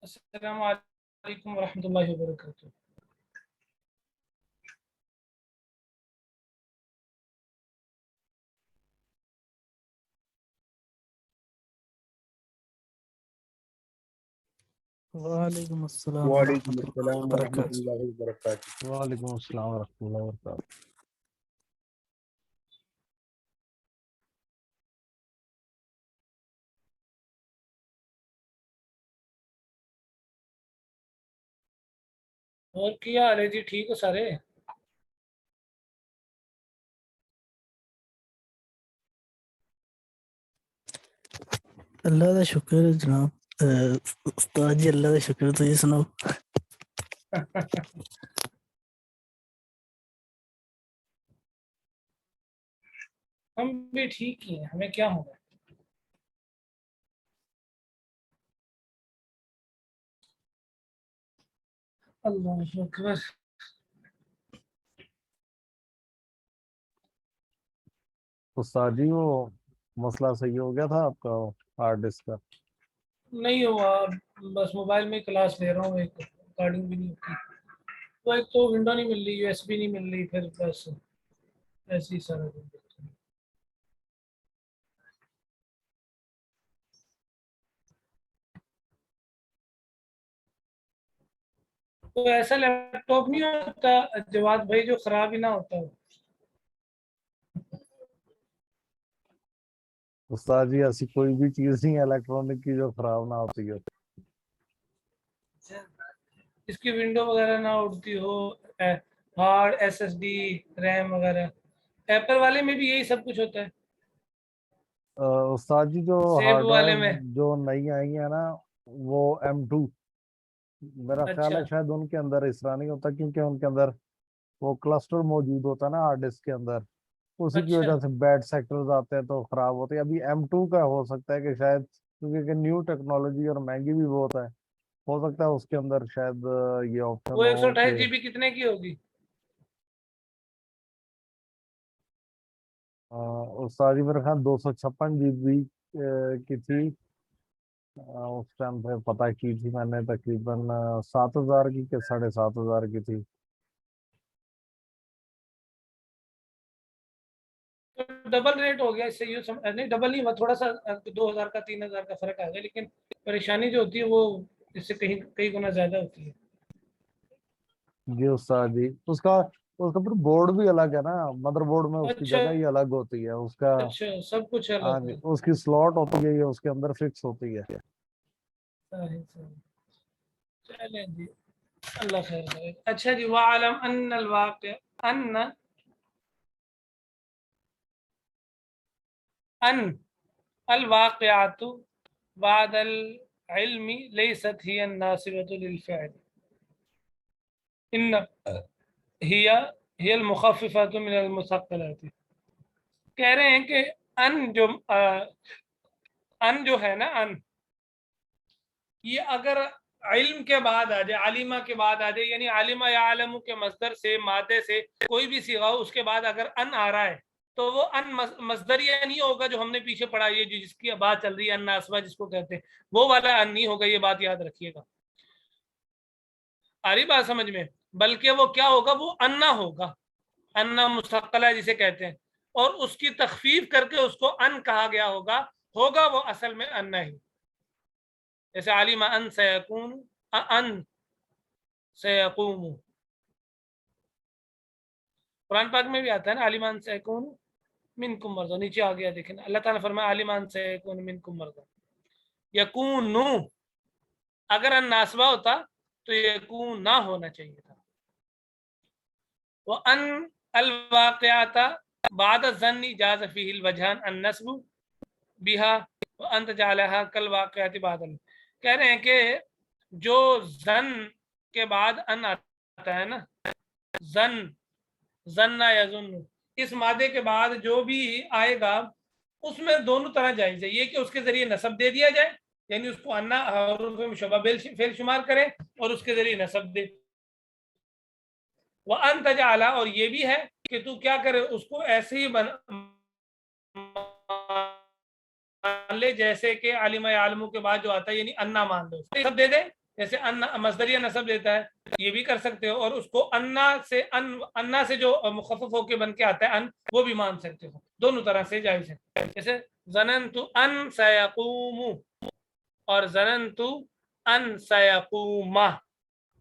السلام علیکم ورحمۃ اللہ وبرکاتہ۔ وعلیکم السلام وعلیکم ورحمۃ اللہ السلام ورحمۃ وبرکاتہ۔ اللہ وبرکاتہ۔ وعلیکم السلام ورحمۃ اللہ وبرکاتہ۔ اور کیا حال ہے جی؟ ٹھیک ہو سارے؟ اللہ کا شکر ہے جناب۔ استاد جی اللہ کا شکر ہے، تو یہ سناؤ۔ ہم بھی ٹھیک ہی ہیں، ہمیں کیا ہوگا۔ اللہ اکبر۔ استاد جی وہ مسئلہ صحیح ہو گیا تھا آپ کا ہارڈ ڈسک کا؟ نہیں ہوا، بس موبائل میں کلاس لے رہا ہوں، ایک ریکارڈنگ بھی نہیں ہوتی، تو ایک تو ونڈو نہیں مل رہی، USB نہیں مل رہی، پھر بس ایسے ہی سارا دن دیکھتے ہیں۔ تو ایسا لیپ ٹاپ نہیں ہوتا جواد بھائی جو خراب ہی نہ ہوتا ہو؟ استاد جی ایسی کوئی بھی چیز نہیں ہے الیکٹرانک کی جو خراب نہ ہوتی ہے۔ اس کی ونڈو وغیرہ نہ اڑتی ہو، ہارڈ SSD ریم وغیرہ۔ ایپل والے میں بھی یہی سب کچھ ہوتا ہے؟ استاد جی جو سیب ہارڈ والے ڈرائیو میں؟ جو نئی آئی ہیں نا وہ M2، میرا خیال اچھا ہے شاید ان کے اندر اس طرح نہیں ہوتا، کیونکہ ان کے اندر وہ کلسٹر موجود ہوتا ہے نا ہارڈ ڈسک کے اندر، اسی کی اچھا وجہ سے بیڈ سیکٹرز آتے ہیں تو خراب ہوتے ہیں۔ ابھی M2 کا ہو سکتا ہے کہ شاید کیونکہ نیو ٹیکنالوجی اور مہنگی بھی بہت ہے، ہو سکتا ہے اس کے اندر شاید یہ آپشن وہ ہو کہ 128 GB کتنے کی ہوگی؟ استاد جی میرے خیال 256 GB کی تھی، اس ٹائم پہ پتہ کی تھی میں نے، تقریباً 7,000 کی کہ 7,500 کی تھی۔ ڈبل ریٹ ہو گیا، اس سے نہیں ڈبل نہیں ہوا، تھوڑا سا 2,000 کا 3,000 کا فرق آ گیا، لیکن پریشانی جو ہوتی ہے وہ اس سے کئی گنا زیادہ ہوتی ہے۔ جی استاد جی اس کا پھر بورڈ بھی الگ ہے نا، مدر بورڈ میں اس کی اچھا جگہ ہی الگ ہوتی ہے اس کا۔ اچھا، سب کچھ ہاں الگ جی، ہے۔ اس کی سلاٹ ہوتی ہے، یہ اس کے اندر فکس ہوتی ہے۔ صحیح صحیح، چلیں جی، اللہ خیر کرے۔ اچھا جی، وَعَلَمْ أَنَّ الْوَاقِعَ أَنَّ الْوَاقِعَةُ بَعْدَ الْعِلْمِ لَيْسَتْ هِيَ النَّاصِبَةُ لِلْفِعْلِ إِنَّ هي المخففة من المثقلات۔ کہہ رہے ہیں کہ ان جو ہے نا، یہ اگر علم کے بعد آ جائے، عالمہ کے بعد آ جائے، یعنی عالمہ یا عالم کے مصدر سے، مادے سے کوئی بھی صیغہ ہو، اس کے بعد اگر ان آ رہا ہے تو وہ ان مصدریہ نہیں ہوگا جو ہم نے پیچھے پڑھا، یہ جس کی بات چل رہی ہے ان ناسبہ جس کو کہتے ہیں، وہ والا ان نہیں ہوگا، یہ بات یاد رکھیے گا۔ آ رہی بات سمجھ میں؟ بلکہ وہ کیا ہوگا، وہ انا ہوگا، انا مستقلہ جسے کہتے ہیں، اور اس کی تخفیف کر کے اس کو ان کہا گیا ہوگا وہ اصل میں انا ہی۔ جیسے عالم ان سیکون، ان سیقوم، قرآن پاک میں بھی آتا ہے نا عالم ان سیکون منکم مرضی، نیچے آ گیا دیکھیں اللہ تعالیٰ فرمایا عالم ان سیکون منکم مرضی، یکون، اگر ان ناسبہ ہوتا تو یکون نہ ہونا چاہیے تھا۔ وَأَنْ الْوَاقِعَةَ بَعْدَ الظَّنِّ جَازَ فِيهِ الْوَجْهَانِ النَّسْبُ بِهَا وَأَنْ تَجْعَلَهَا كَالْوَاقِعَةِ بَعْدَ کہہ رہے ہیں کہ جو زن کے بعد ان آتا ہے نا، زن یا زن، اس مادے کے بعد جو بھی آئے گا اس میں دونوں طرح جائز ہے، یہ کہ اس کے ذریعے نسب دے دیا جائے، یعنی اس کو انا حروف مشبہ فعل شمار کرے اور اس کے ذریعے نسب دے، وَأَن تَجْعَلَ، اور یہ بھی ہے کہ تو کیا کرے، اس کو ایسے ہی مان لے جیسے کہ عالم یا عالموں کے بعد جو آتا ہے، یعنی انا مان لو، سب دے دے جیسے ان مصدریہ نصب لیتا ہے یہ بھی کر سکتے ہو، اور اس کو انا سے جو مخفف ہو کے بن کے آتا ہے ان، وہ بھی مان سکتے ہو، دونوں طرح سے جائز ہے. جیسے ظننت ان سیقوم اور ظننت ان سیقوم،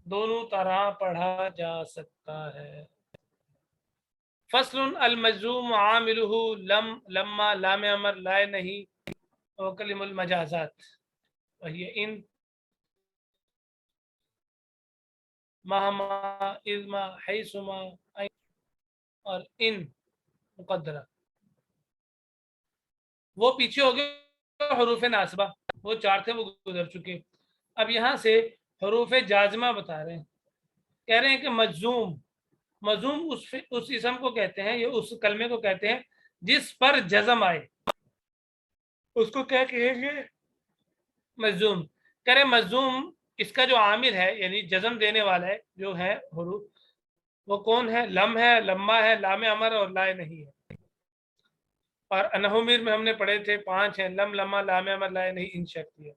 دونوں طرح پڑھا جا سکتا ہے. فصل المجزوم عاملہ لم لما لام امر لائے نہیں وکلم المجازات وہی ان مہما اذما حیثما اور ان مقدرہ. وہ پیچھے ہو گئے حروف ناصبہ، وہ 4 تھے وہ گزر چکے. اب یہاں سے حروف جازمہ بتا رہے ہیں، کہہ رہے ہیں کہ مجزوم اس اسم کو کہتے ہیں، یہ اس کلمے کو کہتے ہیں جس پر جزم آئے، اس کو کیا کہیں گے؟ مجزوم. کہہ رہے مجزوم اس کا جو عامل ہے یعنی جزم دینے والا ہے جو ہے حروف، وہ کون ہے؟ لم ہے، لما ہے، لام امر اور لائے نہیں ہے. اور انہمیر میں ہم نے پڑھے تھے 5 ہیں، لم لما لام امر لائے نہیں ان شرطی ہے.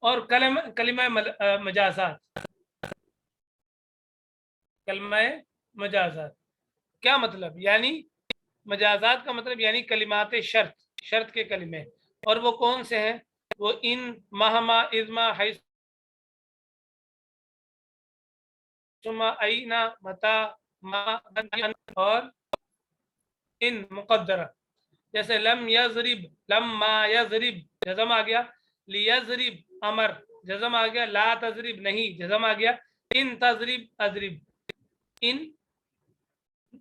اور کلمہ مجازات، کلمہ مجازات کیا مطلب؟ یعنی مجازات کا مطلب یعنی کلمات شرط کے کلمے، اور وہ کون سے ہیں؟ وہ ان مہما اذما حیثما اینا متا ما اور ان مقدرہ. جیسے لم یضرب، لما یضرب جزم آ گیا، لیضرب امر جزم آ گیا، لا تضرب نہیں جزم آ گیا، ان تضرب اضرب ان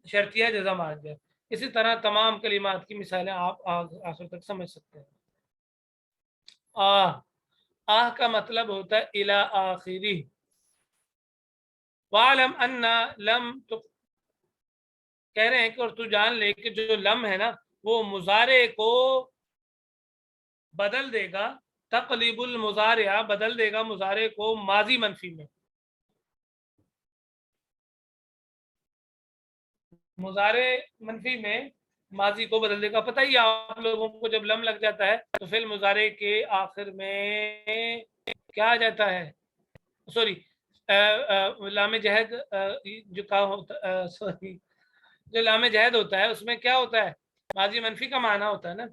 شرطیہ جزم آ گیا. اسی طرح تمام کلمات کی مثالیں آپ آخر تک سمجھ سکتے ہیں. آہ کا مطلب ہوتا ہے الی آخری. وعلم ان لم، تو کہہ رہے ہیں کہ اور تو جان لے کہ جو لم ہے نا وہ مضارع کو بدل دے گا، تقلیب المضارع بدل دے گا مضارع کو ماضی منفی میں. مضارع منفی میں ماضی کو بدل دے گا. پتہ ہی آپ لوگوں کو جب لم لگ جاتا ہے تو فعل مضارع کے آخر میں کیا آ جاتا ہے؟ سوری لام جہد جو کہا ہوتا سوری جو لام جہد ہوتا ہے اس میں کیا ہوتا ہے؟ ماضی منفی کا معنی ہوتا ہے نا.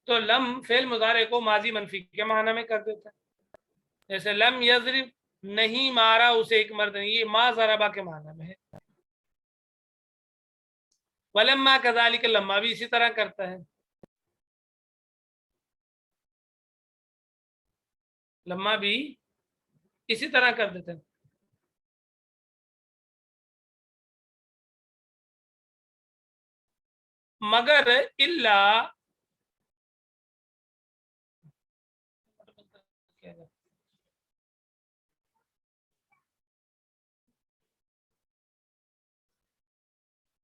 تو لم فعل مضارع کو ماضی منفی کے معنی میں کر دیتا ہے. جیسے لم یضرب نہیں مارا اسے ایک مرد نے، یہ ما ضربا کے معنی میں ہے. ولما کذالک لما بھی اسی طرح کرتا ہے، لما بھی اسی طرح کر دیتا ہے. مگر الا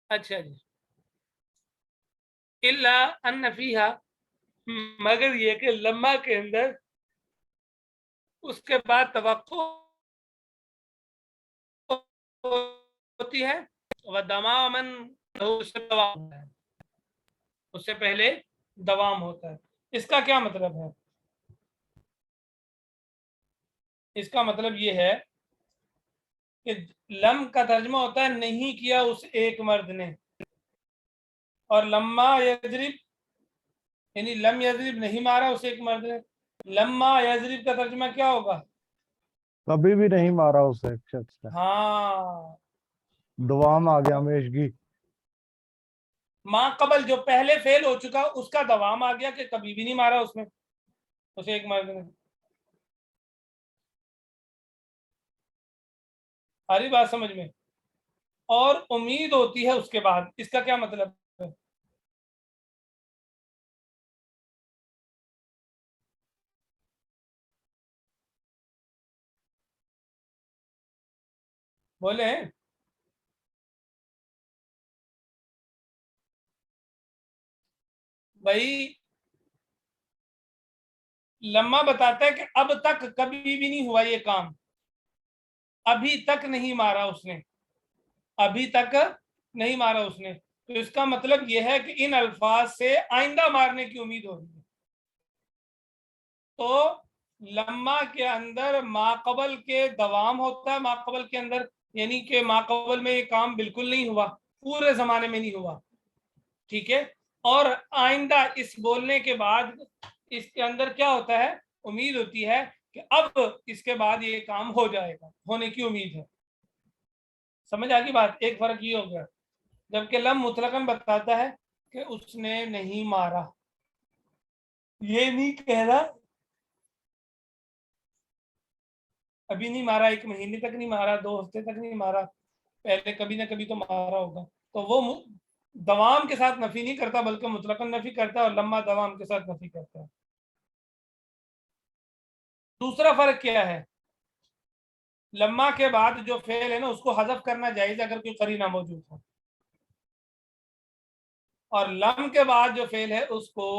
اچھا جی، الا ان فیہا مگر یہ کہ لما کے اندر اس کے بعد توقع ہوتی ہے، ودمامن اس سے پہلے دوام ہوتا ہے. اس کا کیا مطلب ہے؟ اس کا مطلب یہ ہے کہ لم کا ترجمہ ہوتا ہے نہیں کیا اس ایک مرد نے، اور لما یضرب یعنی لم یضرب نہیں مارا اس ایک مرد نے. لما یضرب کا ترجمہ کیا ہوگا؟ کبھی بھی نہیں مارا اسے ایک شخص نے. ہاں، دوام آ گیا ہمیشگی. ما قبل جو پہلے فعل ہو چکا اس کا دوام آ گیا کہ کبھی بھی نہیں مارا اس میں اسے ایک مرد نے. ساری بات سمجھ میں؟ اور امید ہوتی ہے اس کے بعد، اس کا کیا مطلب ہے؟ بولے ہیں بھائی. لما بتاتا ہے کہ اب تک کبھی بھی نہیں ہوا یہ کام، ابھی تک نہیں مارا اس نے، ابھی تک نہیں مارا اس نے. تو اس کا مطلب یہ ہے کہ ان الفاظ سے آئندہ مارنے کی امید ہو رہی ہے. تو لما کے اندر ماقبل کے دوام ہوتا ہے، ماقبل کے اندر یعنی کہ ماقبل میں یہ کام بالکل نہیں ہوا، پورے زمانے میں نہیں ہوا، ٹھیک ہے، اور آئندہ اس بولنے کے بعد اس کے اندر کیا ہوتا ہے، امید ہوتی ہے کہ اب اس کے بعد یہ کام ہو جائے گا، ہونے کی امید ہے. سمجھ آ گئی بات؟ ایک فرق یہ ہو گیا. جبکہ لم مطلقاً بتاتا ہے کہ اس نے نہیں مارا، یہ نہیں کہہ رہا ابھی نہیں مارا، 1 مہینے تک نہیں مارا، 2 ہفتے تک نہیں مارا، پہلے کبھی نہ کبھی تو مارا ہوگا. تو وہ دوام کے ساتھ نفی نہیں کرتا بلکہ مطلقاً نفی کرتا ہے، اور لمحہ دوام کے ساتھ نفی کرتا ہے. دوسرا فرق کیا ہے، لمحہ کے بعد جو فعل ہے نا اس کو حذف کرنا جائز اگر کوئی قرینہ موجود ہو، اور لم کے بعد جو فعل ہے اس کو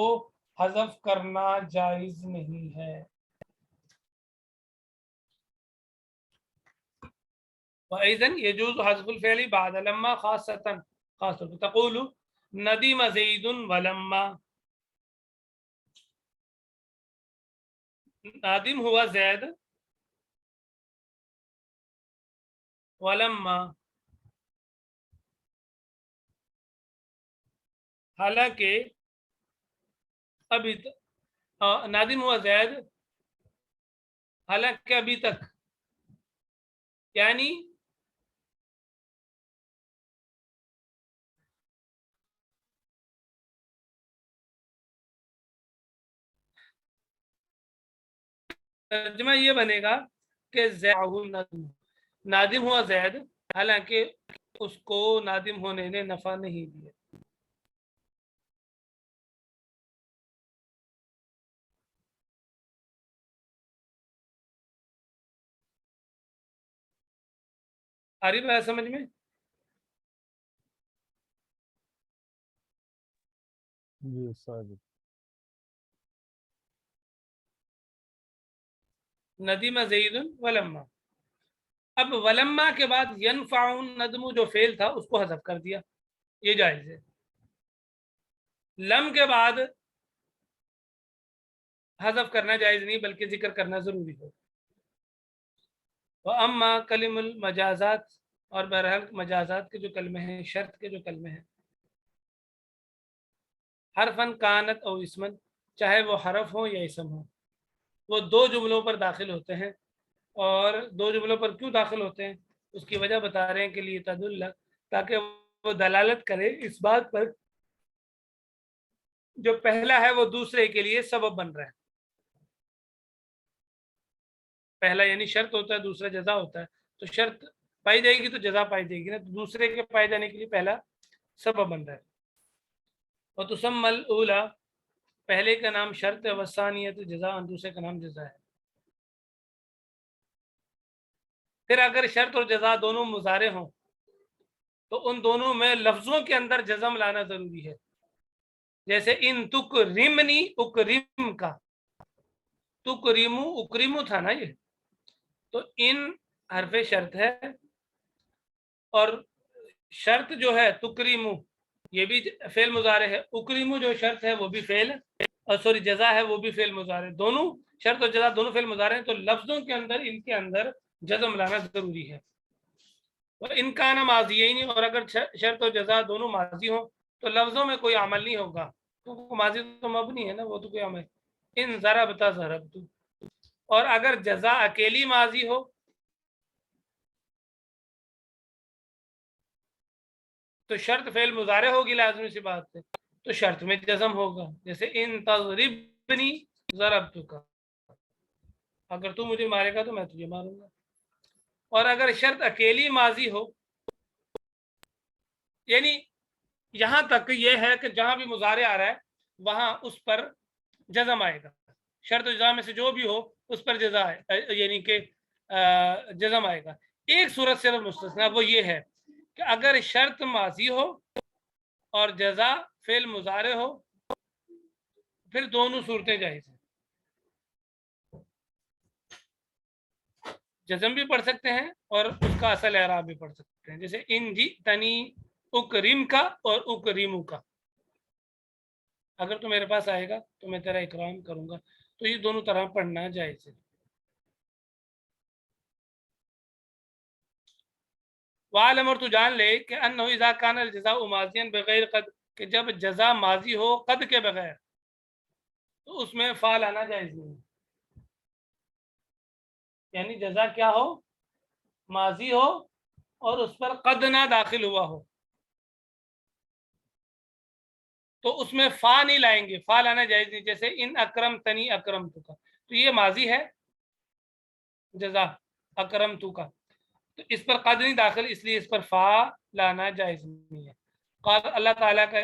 حذف کرنا جائز نہیں ہے. وَأَيْضًا يَجُوزُ حَذْفُ الْفِعْلِ بَعْدَ لَمَّا خَاصَّةً خاص طور پر تقول ندم زید ولما، نادم ہوا زید ولما، حالانکہ ابھی نادم ہوا زید حالانکہ ابھی تک، یعنی ترجمہ یہ بنے گا کہ نادم ہوا زید حالانکہ اس کو نادم ہونے نے نفع نہیں دیا. آ رہی بات سمجھ میں؟ جی سر. ندیم زید ولما، اب ولما کے بعد ینفع ندم جو فعل تھا اس کو حذف کر دیا، یہ جائز ہے. لم کے بعد حذف کرنا جائز نہیں بلکہ ذکر کرنا ضروری ہے. وَأَمَّا کلم المجازات، اور بہرحال مجازات کے جو کلمے ہیں، شرط کے جو کلمے ہیں، حرفن کانت او اسمن، چاہے وہ حرف ہو یا اسم ہو، وہ 2 جملوں پر داخل ہوتے ہیں. اور 2 جملوں پر کیوں داخل ہوتے ہیں اس کی وجہ بتا رہے ہیں کہ لیے تدل، تاکہ وہ دلالت کرے اس بات پر جو پہلا ہے وہ دوسرے کے لیے سبب بن رہا ہے. پہلا یعنی شرط ہوتا ہے، دوسرا جزا ہوتا ہے، تو شرط پائی جائے گی تو جزا پائی جائے گی نا، تو دوسرے کے پائے جانے کے لیے پہلا سبب بن رہا ہے. اور تسمى الاولی، پہلے کا نام شرط ہے، والثانیۃ جزاء، دوسرے کا نام جزا ہے. پھر اگر شرط اور جزا دونوں مضارع ہوں تو ان دونوں میں لفظوں کے اندر جزم لانا ضروری ہے. جیسے ان تکرمنی اکرم کا، تکریمو اکریمو تھا نا یہ، تو ان حرف شرط ہے، اور شرط جو ہے تکریمو یہ بھی فعل مضارع ہے، اکریمو جو شرط ہے وہ بھی فعل، اور سوری جزا ہے وہ بھی فعل مضارع، دونوں شرط اور جزا دونوں فعل مضارع ہیں، تو لفظوں کے اندر ان کے اندر جزم لانا ضروری ہے. ان کا نا ماضی، اور اگر شرط اور جزا دونوں ماضی ہوں تو لفظوں میں کوئی عمل نہیں ہوگا، تو ماضی تو مبنی ہے نا، وہ تو کوئی عمل. ان ضربتا ضربت، اور اگر جزا اکیلی ماضی ہو تو شرط فعل مضارع ہوگی، لازمی سی بات ہے، تو شرط میں جزم ہوگا. جیسے ان تضربنی ضربتک، اگر تو مجھے مارے گا تو میں تجھے ماروں گا. اور اگر شرط اکیلی ماضی ہو، یعنی یہاں تک یہ ہے کہ جہاں بھی مضارع آ رہا ہے وہاں اس پر جزم آئے گا، شرط و جزا میں سے جو بھی ہو اس پر جزا ہے، یعنی کہ جزم آئے گا. ایک صورت صرف مستثنا، وہ یہ ہے کہ اگر شرط ماضی ہو اور جزا فعل مضارع ہو، پھر دونوں صورتیں جائز ہیں. جزم بھی پڑھ سکتے ہیں اور اس کا اصل اعراب بھی پڑھ سکتے ہیں. جیسے ان جی تنی اکریم کا اور اکریمو کا، اگر تو میرے پاس آئے گا تو میں تیرا اکرام کروں گا. تو یہ دونوں طرح پڑھنا جائز ہے. وعلم، اور تو جان لے کہ انہ اذا کان الجزاء ماضیا بغیر قد، کہ جب جزا ماضی ہو قد کے بغیر تو اس میں فا لانا جائز نہیں ہے. یعنی جزا کیا ہو، ماضی ہو اور اس پر قد نہ داخل ہوا ہو تو اس میں فا نہیں لائیں گے، فا لانا جائز نہیں. جیسے ان اکرم تنی اکرم تو کا، تو یہ ماضی ہے جزا اکرم تو کا، تو اس پر قد نہیں داخل، اس لیے اس پر فا لانا جائز نہیں ہے. قال، اللہ تعالیٰ کا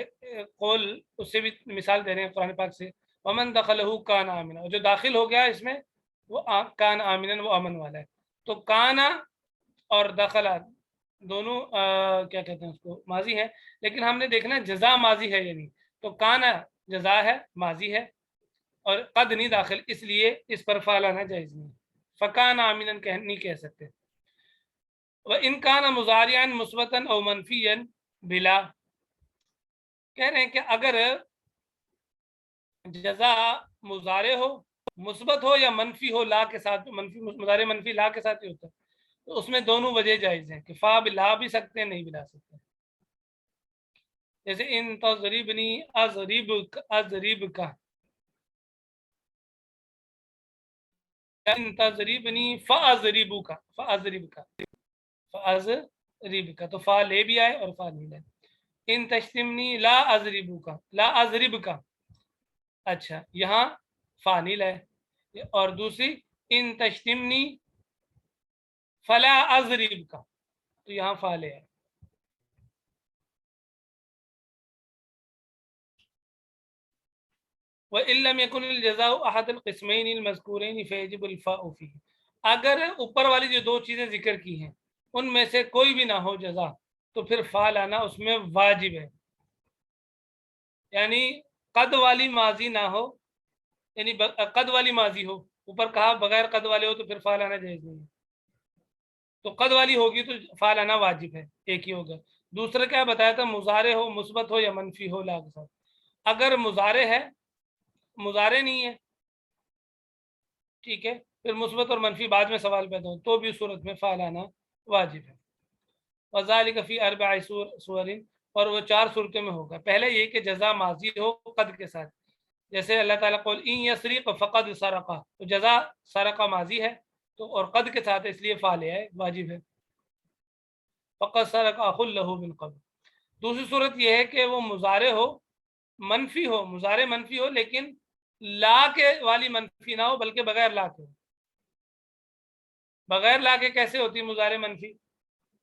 قول اس سے بھی مثال دے رہے ہیں قرآن پاک سے، ومن دخلہ کان آمنا، جو داخل ہو گیا اس میں وہ کان آمنا، وہ امن والا ہے. تو کانا اور دخلا دونوں کیا کہتے ہیں اس کو، ماضی ہے، لیکن ہم نے دیکھنا جزا ماضی ہے یعنی، تو کانا جزا ہے ماضی ہے اور قد نہیں داخل، اس لیے اس پر فا لانا جائز نہیں. فکان آمنا نہیں کہہ سکتے. وَإِنْ كَانَ مُضَارِعًا مُثْبَتًا أَوْ مَنْفِيًا بِلَا، کہہ رہے ہیں کہ اگر جزا مضارع ہو، مثبت ہو یا منفی ہو لا کے ساتھ، منفی مضارع منفی لا کے ساتھ ہی ہوتا ہے، تو اس میں دونوں وجہ جائز ہیں کہ فا بلا بھی سکتے ہیں، نہیں بھی لا سکتے. جیسے ان تضریبنی اضریب کا، ان تضریبنی فاضریبو کا، فاضریب کا، فاضریب کا، تو فا لے بھی آئے اور فا نہیں لائے. ان تشتمنی لا اضریبو کا، لا اضرب کا، اچھا یہاں فا نہیں لائے. اور دوسری ان تشتمنی فلا اضرب کا، تو یہاں فا لے آئے. وَإِن لَّمْ يَكُنِ الْجَزَاءُ أَحَدَ الْقِسْمَيْنِ الْمَذْكُورَيْنِ فَيَجِبُ الْفَاءُ فِيهِ، اگر اوپر والی جو دو چیزیں ذکر کی ہیں ان میں سے کوئی بھی نہ ہو جزا، تو پھر فا لانا اس میں واجب ہے. یعنی قد والی ماضی نہ ہو، یعنی قد والی ماضی ہو، اوپر کہا بغیر قد والے ہو تو پھر فا لانا جائز نہیں ہے. تو قد والی ہوگی تو فا لانا واجب ہے، ایک ہی ہوگا. دوسرا کیا بتایا تھا، مضارع ہو، مثبت ہو یا منفی ہو لا کے ساتھ. اگر مضارع ہے، مضارع نہیں ہے، ٹھیک ہے، پھر مثبت اور منفی بعد میں سوال پیدا ہو تو بھی صورت میں فا لانا واجب ہے. وذالک فی اربع صور، اور وہ 4 صورتوں میں ہوگا. پہلے یہ کہ جزا ماضی ہو قد کے ساتھ، جیسے اللہ تعالیٰ قول ان یسرق فقد سرق، تو جزا سرق ماضی ہے تو اور قد کے ساتھ اس لیے فا لے ہے، واجب ہے. فقد سرق اخ له من قبل. دوسری صورت یہ ہے کہ وہ مضارع ہو، منفی ہو، مضارع منفی ہو لیکن لا کے والی منفی نہ ہو بلکہ بغیر لا کے. بغیر لا کے کیسے ہوتی ہے مضارع منفی؟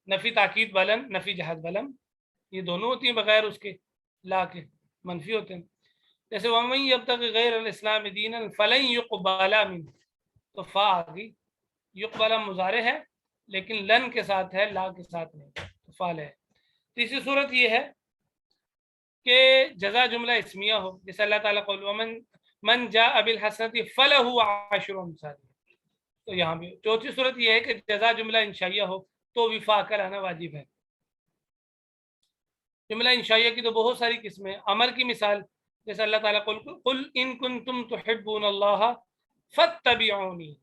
نفی تاکید بلن، نفی جہد بلن، یہ دونوں ہوتی ہیں بغیر اس کے لا کے، منفی ہوتے ہیں. جیسے وَمَن يَبْتَغِ غَيْرَ الْإِسْلَامِ دِينًا فَلَن يُقْبَلَ مِنْهُ، تو فا آ گئی. یقبل مضارع ہے لیکن لن کے ساتھ ہے، لا کے ساتھ نہیں، تو فا ہے. تیسری صورت یہ ہے کہ جزا جملہ اسمیہ ہو، جیسے اللہ تعالیٰ قول من جاء بالحسنۃ فلہ عشر امثالها، تو یہاں بھی. چوتھی صورت یہ ہے کہ جزا جملہ انشائیہ ہو تو بھی فا کا لانا واجب ہے. جملہ انشائیہ کی تو بہت ساری قسمیں. امر کی مثال جیسے اللہ تعالیٰ قل ان کنتم تحبون اللہ فاتبعونی،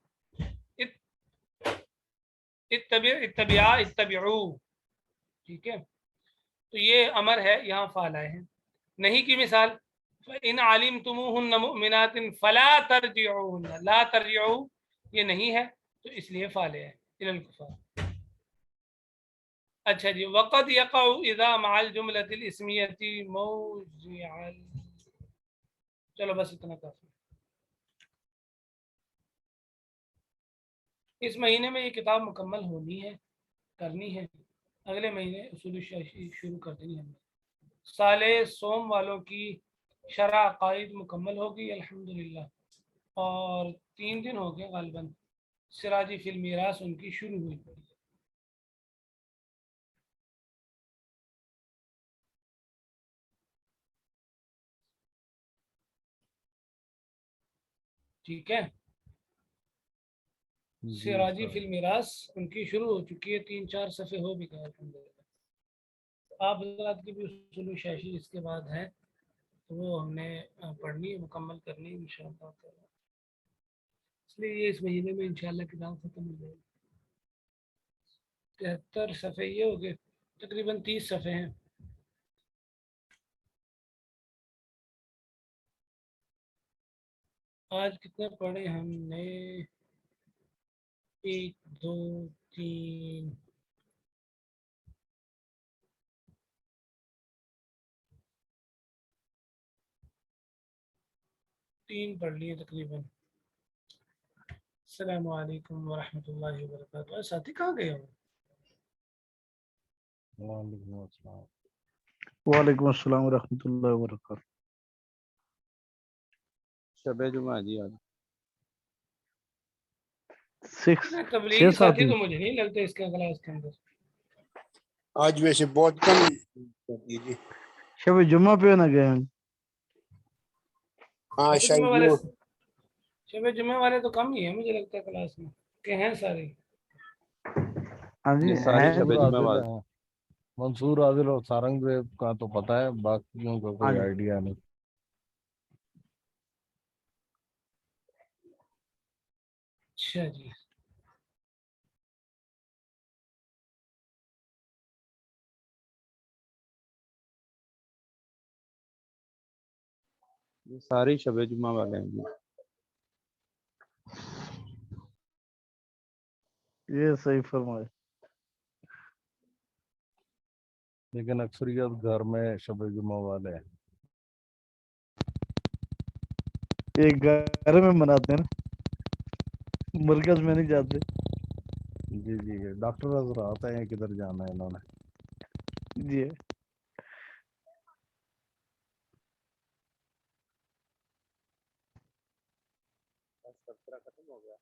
اتبعوا، ٹھیک ہے، تو یہ امر ہے، یہاں فا لائے ہیں. نہیں کی مثال ان علمتموہن مؤمنات فلا ترجعوہن، لا ترجعوا یہ نہیں ہے تو اس لیے فا لے ہے الی الکفار. اچھا جی، وقد یقع اذا مع الجملۃ الاسمیۃ موضع، چلو بس اتنا کافی. اس مہینے میں یہ کتاب مکمل ہونی ہے، کرنی ہے. اگلے مہینے اصول الشاشی شروع کر دیں گے. ہم سال سوم والوں کی شرح عقائد مکمل ہوگی الحمدللہ، اور 3 دن ہو گئے غالباً سراجی فی المیراث ان کی شروع ہوئی پڑی. ٹھیک ہے، سراجی فی المیراث ان کی شروع ہو چکی ہے، 3-4 صفحے ہو بھی گئے الحمدللہ. آپ حضرات کی بھی اصول الشاشی اس کے بعد ہے تو وہ ہم نے پڑھنی ہے، مکمل کرنی ہے انشاءاللہ. اس لیے یہ اس مہینے میں انشاءاللہ کتاب ختم ہو جائے گی. 73 صفحے یہ ہو گئے, تقریباً 30 صفحے ہیں. آج کتنے پڑھے ہم نے؟ 1 2 3 3 پڑھ لیے تقریباً. السلام علیکم ورحمۃ اللہ وبرکاتہ. ساتھی کہاں گئے ہو؟ وعلیکم السلام. وعلیکم السلام ورحمۃ اللہ وبرکاتہ. شب جمعہ جی آج 6 تبلیغی ساتھی ساتھی تو مجھے نہیں لگتے اس کے کلاس کے اندر. آج ویسے بہت کم ہوتی جی. شب جمعہ پہ نہ گئے ہیں. ہاں شب جمعہ شاید والے وہ شب جمعہ والے تو کم ہی ہیں مجھے لگتا ہے کلاس میں کہ ہیں سارے. ہاں جی یہ سارے ہیں. شب منصور جمعہ عادل والے. ہیں. منصور عادل اور سارنگ دیو کا تو پتہ ہے, باقیوں کا ہاں کوئی جی. آئیڈیا نہیں. اچھا جی. یہ سارے شب جمعہ والے ہیں جی. یہ صحیح فرمائے. لیکن اکثریت گھر میں شب جمعہ والے ہیں. ایک گھر میں مناتے ہیں نا, مرکز میں نہیں جاتے. جی جی, ڈاکٹر حضرات ہیں, کدھر جانا ہے انہوں نے. جی ختم ہو گیا.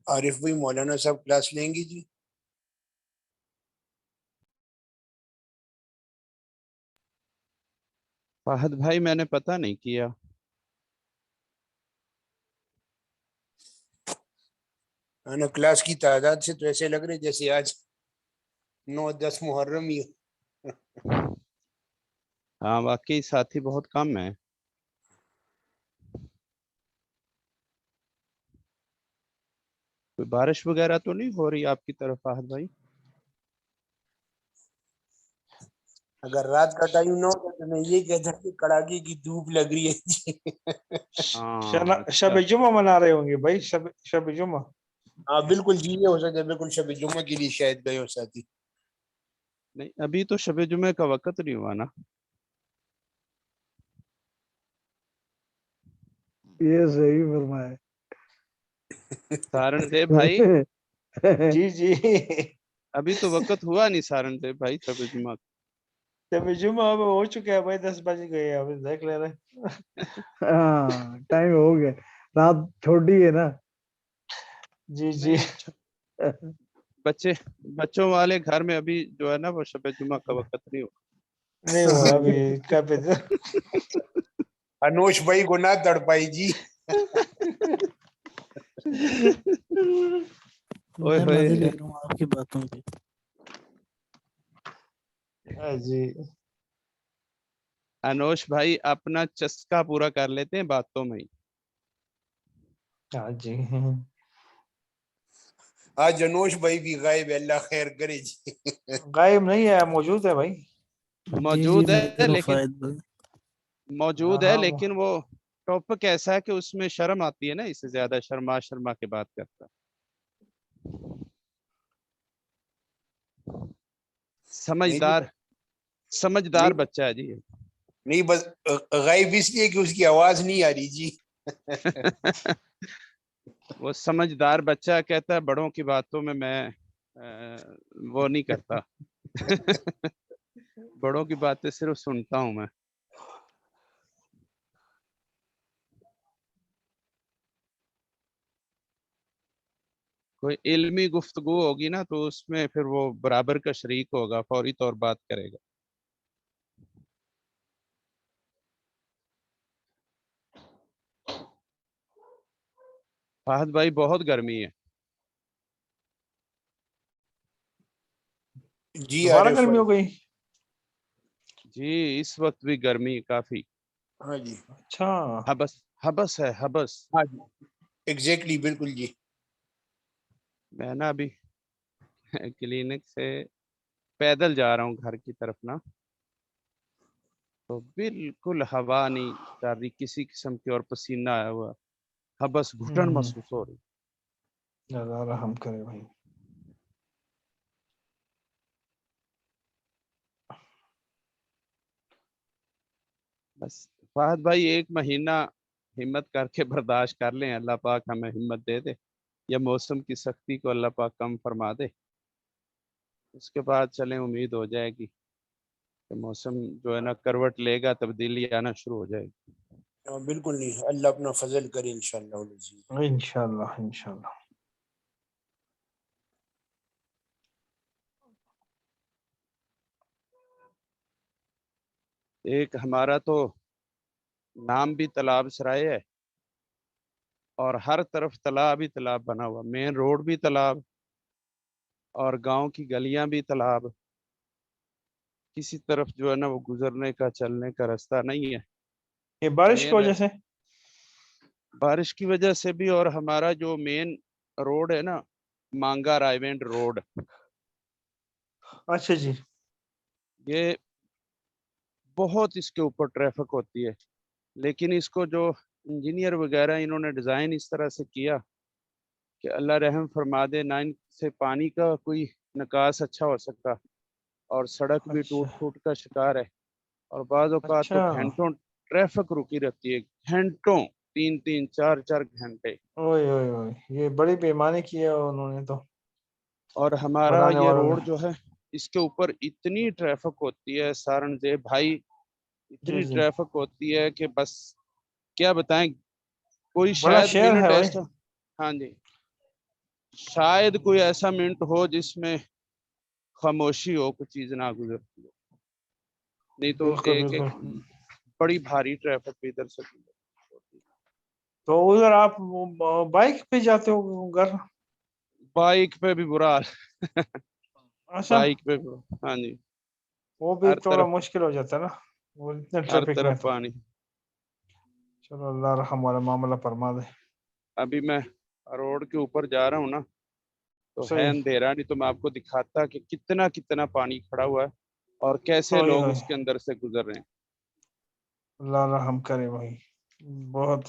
عارف بھائی مولانا صاحب کلاس لیں گے جی؟ فہد بھائی میں نے پتہ نہیں کیا. نا کلاس کی تعداد سے تو ایسے لگ رہے جیسے آج 9-10 محرم ہی. ہاں واقعی ساتھی بہت کم ہے. کوئی بارش وغیرہ تو نہیں ہو رہی آپ کی طرف فہد بھائی؟ اگر رات کا ٹائم نہ ہوتا تو میں یہ کہتا کہ کڑاکے کی دھوپ لگ رہی ہے جی. ہاں شب جمعہ منا رہے ہوں گے بھائی، شب جمعہ. ہاں بالکل جی، یہ ہو سکتا ہے بالکل شب جمعہ کے لیے شاید گئے ہو ساتھی. نہیں ابھی تو شب جمعہ کا وقت نہیں ہوا نا. یہ صحیح فرمایا. سارن دیو بھائی جی جی، ابھی تو وقت ہوا نہیں سارن دیو بھائی شب جمعہ کا. شب جمعہ اب ہو چکا ہے بھائی، 10 بج گئے، اب دیکھ لے رہے. ہاں ٹائم ہو گیا، رات چھوٹی ہے نا. جی جی، نہیں، بچوں والے گھر میں ابھی جو ہے نا وہ شب جمعہ کا وقت نہیں ہوا. نہیں ہوا ابھی کب. انوش بھائی کو نہ تڑ پائی جی. اوئے میں ہوئے. مزے لے رہا ہوں آپ کی باتوں کے. جی انوش بھائی اپنا چسکا پورا کر لیتے ہیں باتوں میں ہی. ہاں جی، آج انوش بھائی بھی غائب ہے، اللہ خیر کرے جی. غائب نہیں ہے، موجود ہے بھائی. جی جی موجود ہے میرا لیکن فائد بھائی. موجود ہے ہاں لیکن وہ ٹاپک ایسا ہے کہ اس میں شرم آتی ہے نا، اس سے زیادہ شرما کے بات کرتا. سمجھدار بچہ ہے جی. نہیں بس غائب اس لیے کہ اس کی آواز نہیں آ رہی جی. وہ سمجھدار بچہ کہتا ہے بڑوں کی باتوں میں وہ نہیں کرتا. بڑوں کی باتیں صرف سنتا ہوں میں. کوئی علمی گفتگو ہوگی نا تو اس میں پھر وہ برابر کا شریک ہوگا، فوری طور بات کرے گا. فہد بھائی بہت گرمی ہے. جی دوبارہ عارف گرمی بھائی. ہو گئی. جی اس وقت بھی گرمی کافی. ہاں جی اچھا، حبس ہے حبس. ہاں جی ایگزیکٹلی بالکل جی. میں نا ابھی کلینک سے پیدل جا رہا ہوں گھر کی طرف نا، تو بالکل ہوا نہیں چل رہی کسی قسم کی اور پسینہ آیا ہوا، حبس گھٹن محسوس ہو رہی. اللہ رحم کرے بھائی. بس فہد بھائی ایک مہینہ ہمت کر کے برداشت کر لیں، اللہ پاک ہمیں ہمت دے دے یا موسم کی سختی کو اللہ پاک کم فرما دے. اس کے بعد چلیں امید ہو جائے گی کہ موسم جو ہے نا کروٹ لے گا، تبدیلی آنا شروع ہو جائے گی. بالکل نہیں، اللہ اپنا فضل کرے انشاءاللہ. انشاءاللہ انشاءاللہ. ایک ہمارا تو نام بھی تالاب سرائے ہے اور ہر طرف تالاب ہی تالاب بنا ہوا، مین روڈ بھی تالاب اور گاؤں کی گلیاں بھی تالاب. کسی طرف جو ہے نا وہ گزرنے کا چلنے کا راستہ نہیں ہے. یہ بارش کی مین وجہ سے. بارش کی وجہ سے بھی، اور ہمارا جو مین روڈ ہے نا مانگا رائیونڈ روڈ، اچھا جی. یہ بہت اس کے اوپر ٹریفک ہوتی ہے، لیکن اس کو جو انجینئر وغیرہ انہوں نے ڈیزائن اس طرح سے کیا کہ اللہ رحم فرما دے، نہ ان سے پانی کا کوئی نکاس اچھا ہو سکتا اور سڑک بھی اچھا ٹوٹ پھوٹ کا شکار ہے، اور بعض اوقات تو اچھا، گھنٹوں ٹریفک رکی رہتی ہے، گھنٹوں 3 4 گھنٹے. اوئے اوئے اوئے، یہ بڑی بےایمانی کی ہے انہوں نے تو اور ہمارا بنانے یہ والوں نے. روڈ جو ہے اس کے اوپر اتنی ٹریفک ہوتی ہے سارن دے بھائی، جی اتنی جی، ٹریفک ہوتی ہے کہ بس کیا بتائیں، کوئی بڑا شاید شہر ہے منٹ بھائی. ایسا. ہاں جی شاید کوئی ایسا منٹ ہو جس میں خاموشی ہو، کوئی چیز نہ گزرتی ہو، نہیں تو بالکل ایک ایک بالکل. بڑی بھاری ٹریفک بھی ادھر سے ہوتی ہے۔ تو ادھر آپ بائک پہ جاتے ہو گھر؟ بائک پہ بھی برا حال، اچھا، بائک پہ بھی، ہاں جی، وہ بھی ہر تھوڑا طرف مشکل ہو جاتا ہے نا وہ اتنے ہر ٹریفک میں طرف تو. پانی۔ چلو اللہ رحم والا معاملہ فرما دے. ابھی میں روڈ کے اوپر جا رہا ہوں نا، تو ہے صحیح. اندھیرا، نہیں تو میں آپ کو دکھاتا کہ کتنا پانی کھڑا ہوا ہے اور کیسے اوئے لوگ ہوئے. اس کے اندر سے گزر رہے ہیں۔ اللہ رحم کرے بھائی. بہت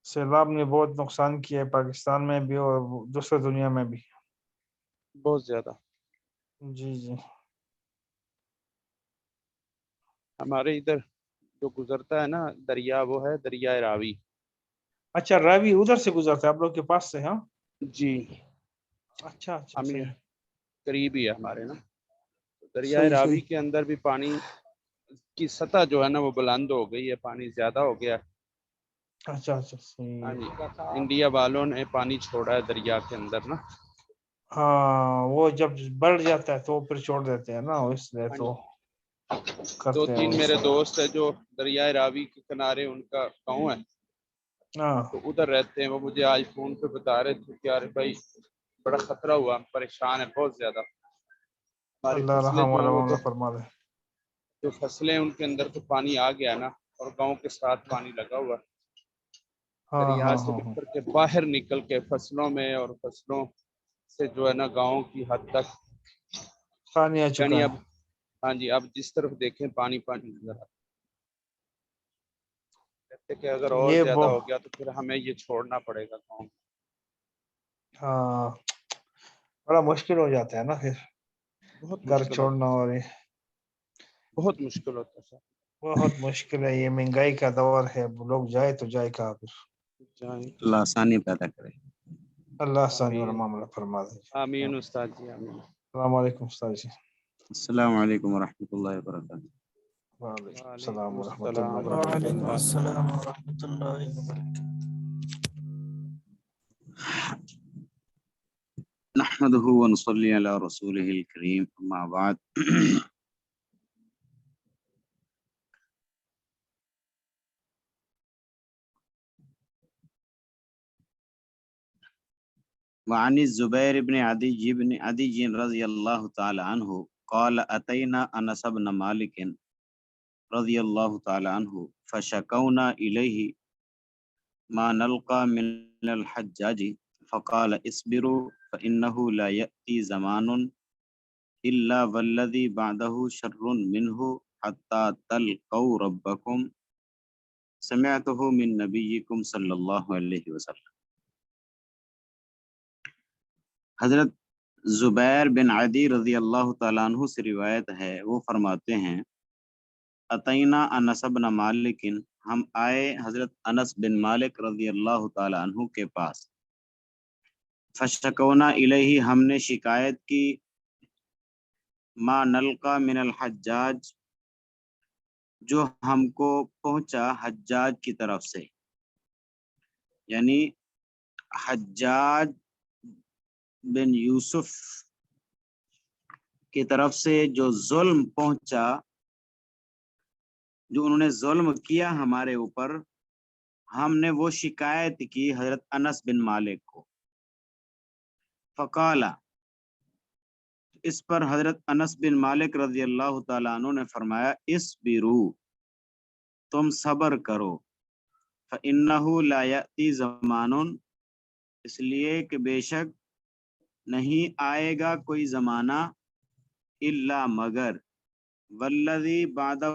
سیلاب نے بہت نقصان کیا ہے پاکستان میں بھی اور دوسرے دنیا میں بھی. بہت زیادہ۔ جی جی. ہمارے ادھر جو گزرتا ہے نا دریا، وہ ہے دریائے راوی۔ اچھا، راوی ادھر سے گزرتا ہے آپ لوگ کے پاس سے؟ ہاں. جی، اچھا اچھا. ہم یہ صحیح قریب ہی ہے ہمارے نا، دریائے صحیح راوی صحیح. کے اندر بھی پانی کی سطح جو ہے نا وہ بلند ہو گئی ہے، پانی زیادہ ہو گیا ہے۔ اچھا اچھا. ہاں صحیح. جی، انڈیا والوں نے پانی چھوڑا ہے دریا کے اندر نا۔ ہاں، وہ جب بڑھ جاتا ہے تو پھر چھوڑ دیتے ہیں نا، اس لیے ہاں تو جی، دو کرتے ہیں تین میرے ویسے. دوست ہیں جو دریائے راوی کے کنارے ان کا گاؤں ہے، ہاں. تو ادھر رہتے ہیں۔ وہ مجھے آج فون پہ بتا رہے تھے کہ یار بھائی بڑا خطرہ ہوا، ہم پریشان ہیں بہت زیادہ، ہماری اللہ فصلیں رحم جو ہیں والا وہ تو، معاملہ فرما دے. جو فصلیں ان کے اندر تو پانی آ گیا نا، اور گاؤں کے ساتھ پانی لگا ہوا ہے۔ ہاں دریا ہاں سے ہاں ہاں. اتر کے باہر نکل کے فصلوں میں، اور فصلوں سے جو ہے نا گاؤں کی حد تک، پانی آ چکا یعنی ہے. اب، ہاں جی، اب جس طرف دیکھیں پانی پانی نظر آتا ہے۔ کہتے کہ اگر اور یہ زیادہ وہ ہو گیا تو پھر ہمیں یہ چھوڑنا پڑے گا گاؤں۔ ہاں، بڑا مشکل ہو جاتا ہے نا پھر بہت گھر مشکل ہوتا چھوڑنا. ہے، اور یہ بہت مشکل ہوتا ہے سر۔ بہت مشکل ہے، یہ مہنگائی کا دور ہے، لوگ جائے تو جائے کہاں پھر. اللہ آسانی پیدا کرے۔ اللہ آسانی والا آمین، معاملہ فرما دے. آمین استاد جی، آمین۔ السلام علیکم استاد جی. السلام علیکم ورحمۃ اللہ وبرکاتہ۔ وعلیکم السلام وعلیکم ورحمۃ السلام اللہ ورحمۃ وبرکاتہ. وعلیکم اللہ۔ السلام ورحمۃ اللہ وبرکاتہ. نحمده ونصلي على رسوله الكريم، اما بعد۔ وعن الزبير بن عدي رضي الله تعالى عنه قال أتينا أنس بن مالك رضي الله تعالى عنه فشكونا إليه ما نلقى من الحجاج فقال اصبروا فإنه لا يأتي زمان إلا والذي بعده شر منه حتى تلقوا ربكم سمعته من نبيكم صلی اللہ علیہ وسلم۔ حضرت زبیر بن عدی رضی اللہ تعالیٰ عنہ سے روایت ہے، وہ فرماتے ہیں اتینا انس بن مالک، ہم آئے حضرت انس بن مالک رضی اللہ تعالیٰ عنہ کے پاس، فشکونا الیہ، ہم نے شکایت کی، ما نلقا من الحجاج، جو ہم کو پہنچا حجاج کی طرف سے، یعنی حجاج بن یوسف کی طرف سے جو ظلم پہنچا، جو انہوں نے ظلم کیا ہمارے اوپر، ہم نے وہ شکایت کی حضرت انس بن مالک کو۔ فقالا، اس پر حضرت انس بن مالک رضی اللہ تعالیٰ عنہ نے فرمایا اصبروا، تم صبر کرو، فإنہ لا یأتی زمان، اس لیے کہ بے شک نہیں آئے گا کوئی زمانہ، الا مگر، والذی بعدہ،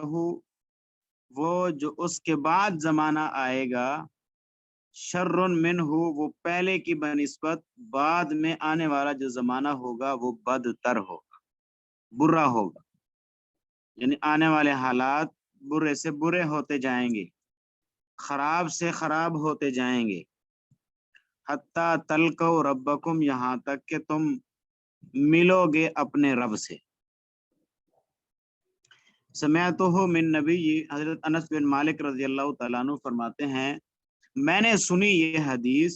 وہ جو اس کے بعد زمانہ آئے گا، شر منہ، وہ پہلے کی بنسبت بعد میں آنے والا جو زمانہ ہوگا وہ بدتر ہوگا، برا ہوگا، یعنی آنے والے حالات برے سے برے ہوتے جائیں گے، خراب سے خراب ہوتے جائیں گے، حتیٰ تلقوا ربکم، یہاں تک کہ تم ملو گے اپنے رب سے۔ سمعتہ من نبی، حضرت انس بن مالک رضی اللہ تعالیٰ عنہ فرماتے ہیں میں نے سنی یہ حدیث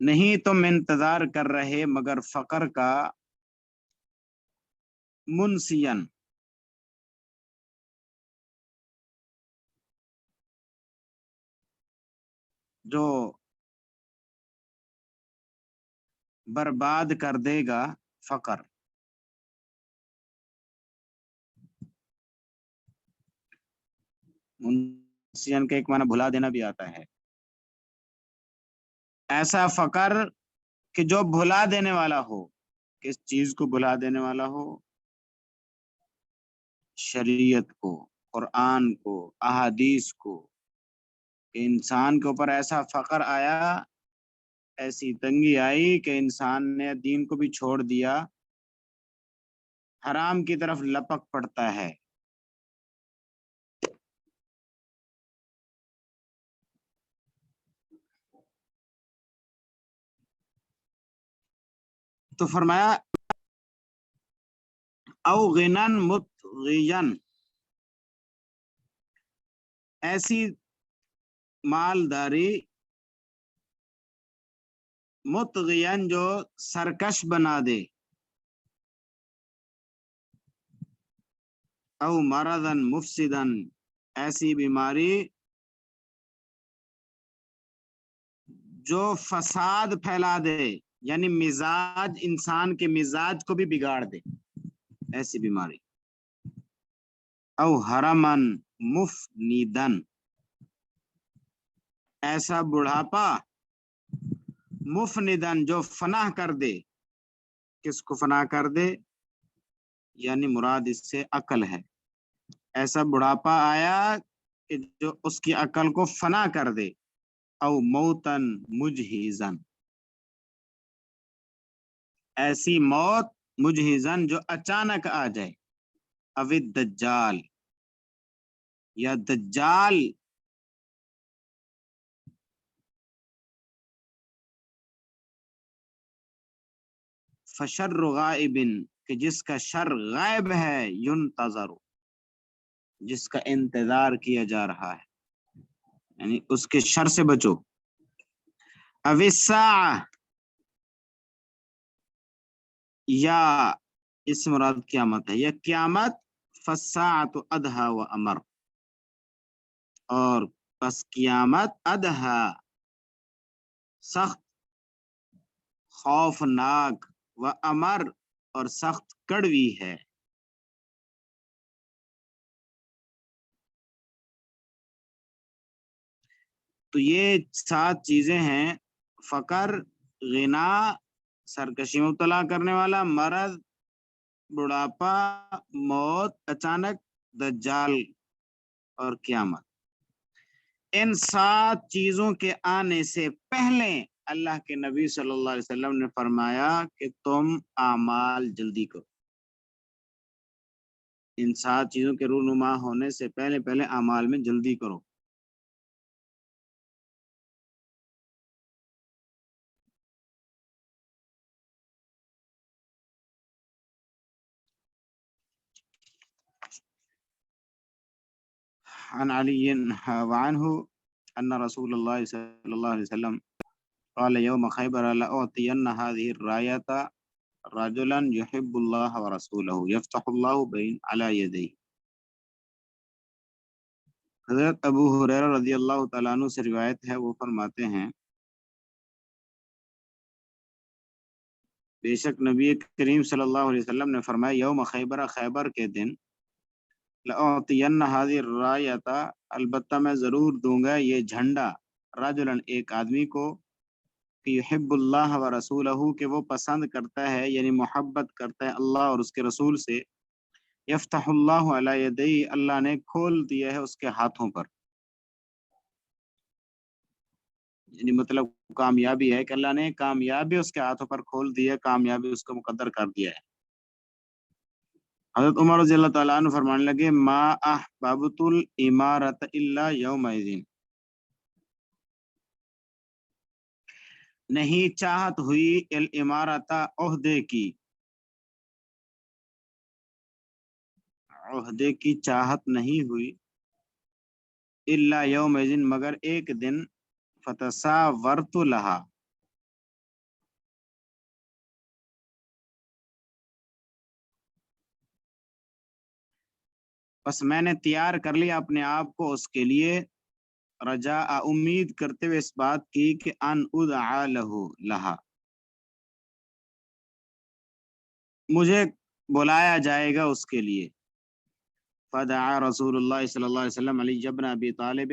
نہیں تم انتظار کر رہے مگر فقر کا منسین جو برباد کر دے گا فقر. منسین کا ایک معنی بھلا دینا بھی آتا ہے. ایسا فقر کہ جو بھلا دینے والا ہو. کس چیز کو بھلا دینے والا ہو؟ شریعت کو، قرآن کو، احادیث کو. کہ انسان کے اوپر ایسا فقر آیا، ایسی تنگی آئی کہ انسان نے دین کو بھی چھوڑ دیا، حرام کی طرف لپک پڑتا ہے. تو فرمایا او غنن مطغین، ایسی مالداری مطغین جو سرکش بنا دے. او مرضن مفسدن، ایسی بیماری جو فساد پھیلا دے، یعنی مزاج، انسان کے مزاج کو بھی بگاڑ دے، ایسی بیماری. او حرمن مفندن، ایسا بڑھاپا مفندن جو فنا کر دے. کس کو فنا کر دے؟ یعنی مراد اس سے عقل ہے. ایسا بڑھاپا آیا کہ جو اس کی عقل کو فنا کر دے. او موتن مجہزن، ایسی موت مجہزن جو اچانک آ جائے. او الدجال، یا دجال. فشر غائب، کہ جس کا شر غائب ہے. ینتظر، جس کا انتظار کیا جا رہا ہے، یعنی اس کے شر سے بچو. او الساعہ، یا اس مراد قیامت ہے، یا قیامت. فالساعۃ ادہا و امر، اور پس قیامت ادہا سخت خوفناک، و امر اور سخت کڑوی ہے. تو یہ 7 چیزیں ہیں: فقر، غنا، سرکشی میں مبتلا کرنے والا، مرض، بڑھاپا، موت اچانک، دجال اور قیامت. ان 7 چیزوں کے آنے سے پہلے اللہ کے نبی صلی اللہ علیہ وسلم نے فرمایا کہ تم اعمال جلدی کرو. ان 7 چیزوں کے رونما ہونے سے پہلے اعمال میں جلدی کرو. عن علی وعنہ ان رسول اللہ صلی اللہ علیہ وسلم قال یوم خیبر لأعطین هذه الراية رجلا يحب الله ورسوله يفتح الله بين على يديه. حضرت ابو ہریرہ رضی اللہ تعالیٰ عنہ سے روایت ہے، وہ فرماتے ہیں بے شک نبی کریم صلی اللہ علیہ وسلم نے فرمایا یوم خیبر، خیبر کے دن، لأعطین هذه الراية، البتہ میں ضرور دوں گا یہ جھنڈا، رجلا ایک آدمی کو، کہ یحب اللہ و رسولہ، کہ وہ پسند کرتا ہے یعنی محبت کرتا ہے اللہ اور اس کے رسول سے. یفتح اللہ علی یدی، اللہ نے کھول دیا ہے اس کے ہاتھوں پر. یعنی مطلب کامیابی ہے کہ اللہ نے کامیابی اس کے ہاتھوں پر کھول دی ہے، کامیابی اس کو مقدر کر دیا ہے. حضرت عمر رضی اللہ تعالیٰ عنہ فرمانے لگے ما احببت الامارۃ الا یومئذ، نہیں چاہت ہوئی الامارۃ عہدے کی، عہدے کی چاہت نہیں ہوئی، الا یومئذ مگر ایک دن، فتساورت لہا، بس میں نے تیار کر لیا اپنے آپ کو اس کے لیے، رجا امید کرتے ہوئے اس بات کی کہ ان ادعا لہا، مجھے بلایا جائے گا اس کے لیے۔ فدعا رسول اللہ صلی اللہ علیہ وسلم علی بن ابی طالب،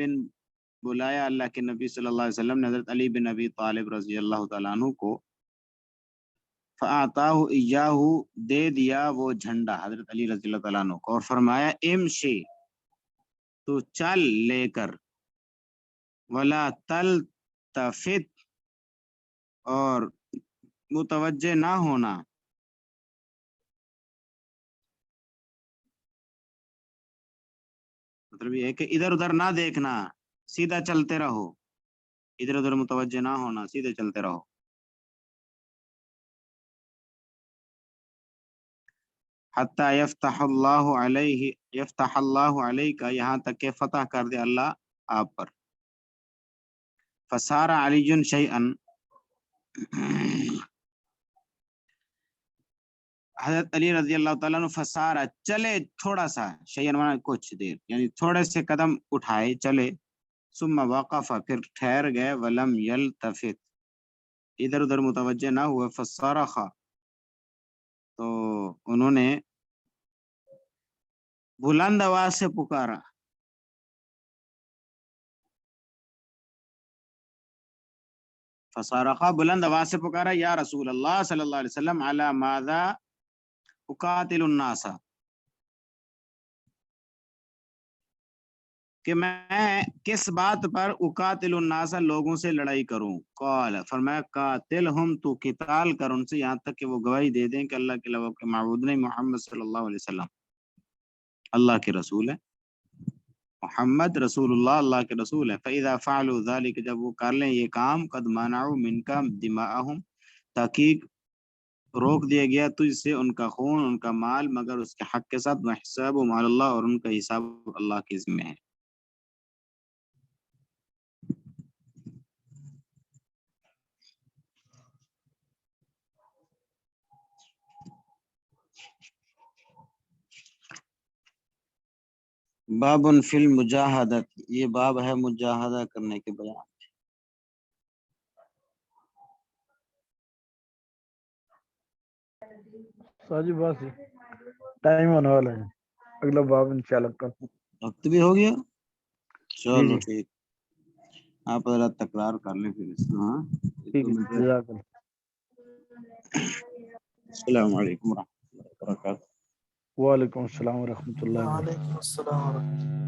بلایا اللہ کے نبی صلی اللہ علیہ وسلم نے حضرت علی بن ابی طالب رضی اللہ تعالیٰ عنہ کو، فآتاہ ایاہ، دے دیا وہ جھنڈا حضرت علی رضی اللہ تعالیٰ عنہ کو، اور فرمایا امشی، تو چل لے کر، ولا تلتفت، اور متوجہ نہ ہونا، مطلب یہ ہے کہ ادھر ادھر نہ دیکھنا، سیدھا چلتے رہو، ادھر ادھر متوجہ نہ ہونا، سیدھے چلتے رہو۔ حتی یفتح اللہ علیک، یہاں تک کہ فتح کر دے اللہ آپ پر۔ فسار علی شیئا، حضرت علی رضی اللہ تعالیٰ عنہ فسارا، چلے تھوڑا سا، شیئا معنی کچھ دیر، یعنی تھوڑے سے قدم اٹھائے چلے، ثم وقف، پھر ٹھہر گئے، ولم یلتفت، ادھر ادھر متوجہ نہ ہوئے، فصرخ، تو انہوں نے بلند آواز سے پکارا، فصرخ، بلند آواز سے پکارا، یا رسول اللہ صلی اللہ علیہ وسلم، علی ماذا اقاتل الناس، کہ میں کس بات پر اقاتل الناس، لوگوں سے لڑائی کروں، قال، فرمایا قاتلہم، تو قتال کر ان سے، یہاں تک کہ وہ گواہی دے دیں کہ اللہ کے علاوہ کوئی معبود نہیں، محمد صلی اللہ علیہ وسلم اللہ کے رسول ہے، محمد رسول اللہ اللہ کے رسول ہے۔ فَإِذَا فَعَلُوا ذَلِكَ، جب وہ کر لیں یہ کام، قد مَنَعُوا مِنْكَ دِمَاءَهُمْ، تحقیق روک دیا گیا تجھ سے ان کا خون، ان کا مال، مگر اس کے حق کے ساتھ، وَحِسَابُهُمْ عَلَى اللَّهِ، اور ان کا حساب اللہ کے ذمہ ہے۔ باب فی المجاہدت، یہ باب ہے مجاہدہ کرنے کے بیان۔ ساجی بس ٹائم ہونے والا ہے، اگلا باب انشاءاللہ کل۔ وقت بھی ہو گیا، چلو جی ٹھیک، آپ ذرا تکرار کر لیں پھر اس کو، ہاں ٹھیک ہے، جزاک اللہ۔ السلام علیکم ورحمۃ اللہ وبرکاتہ۔ وعلیکم السلام ورحمۃ اللہ وبرکاتہ۔ وعلیکم السلام ورحمۃ اللہ۔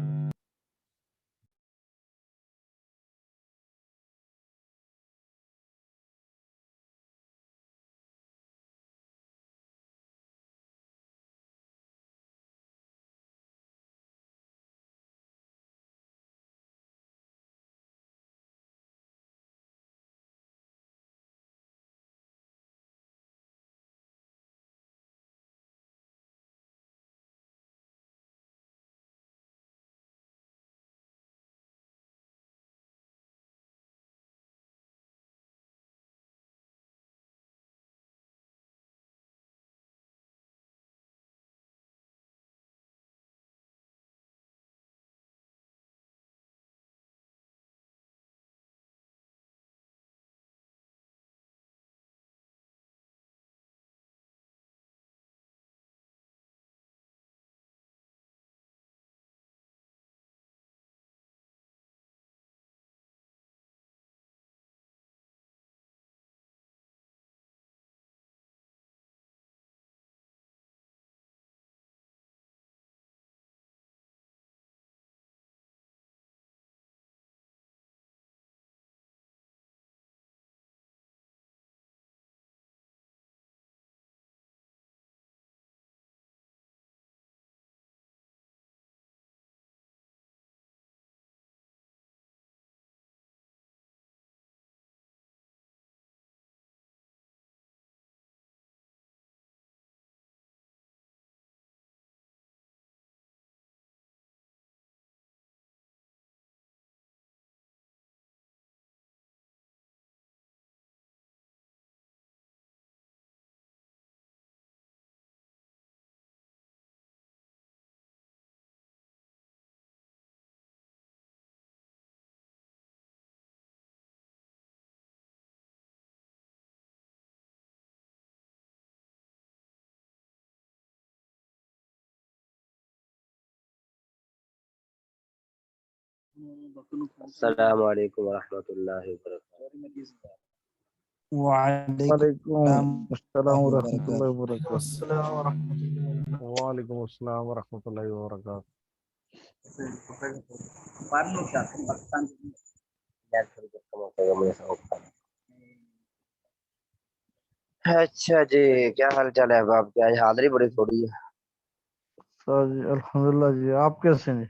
السلام علیکم ورحمۃ اللہ وبرکاتہ۔ وعلیکم السلام ورحمۃ اللہ وبرکاتہ۔ السلام ورحمۃ اللہ۔ وعلیکم السلام ورحمۃ اللہ وبرکاتہ۔ اچھا جی، کیا حال چال ہے احباب؟ کیا حاضری بڑی تھوڑی ہے؟ سر جی الحمدللہ جی، آپ کیسے ہیں؟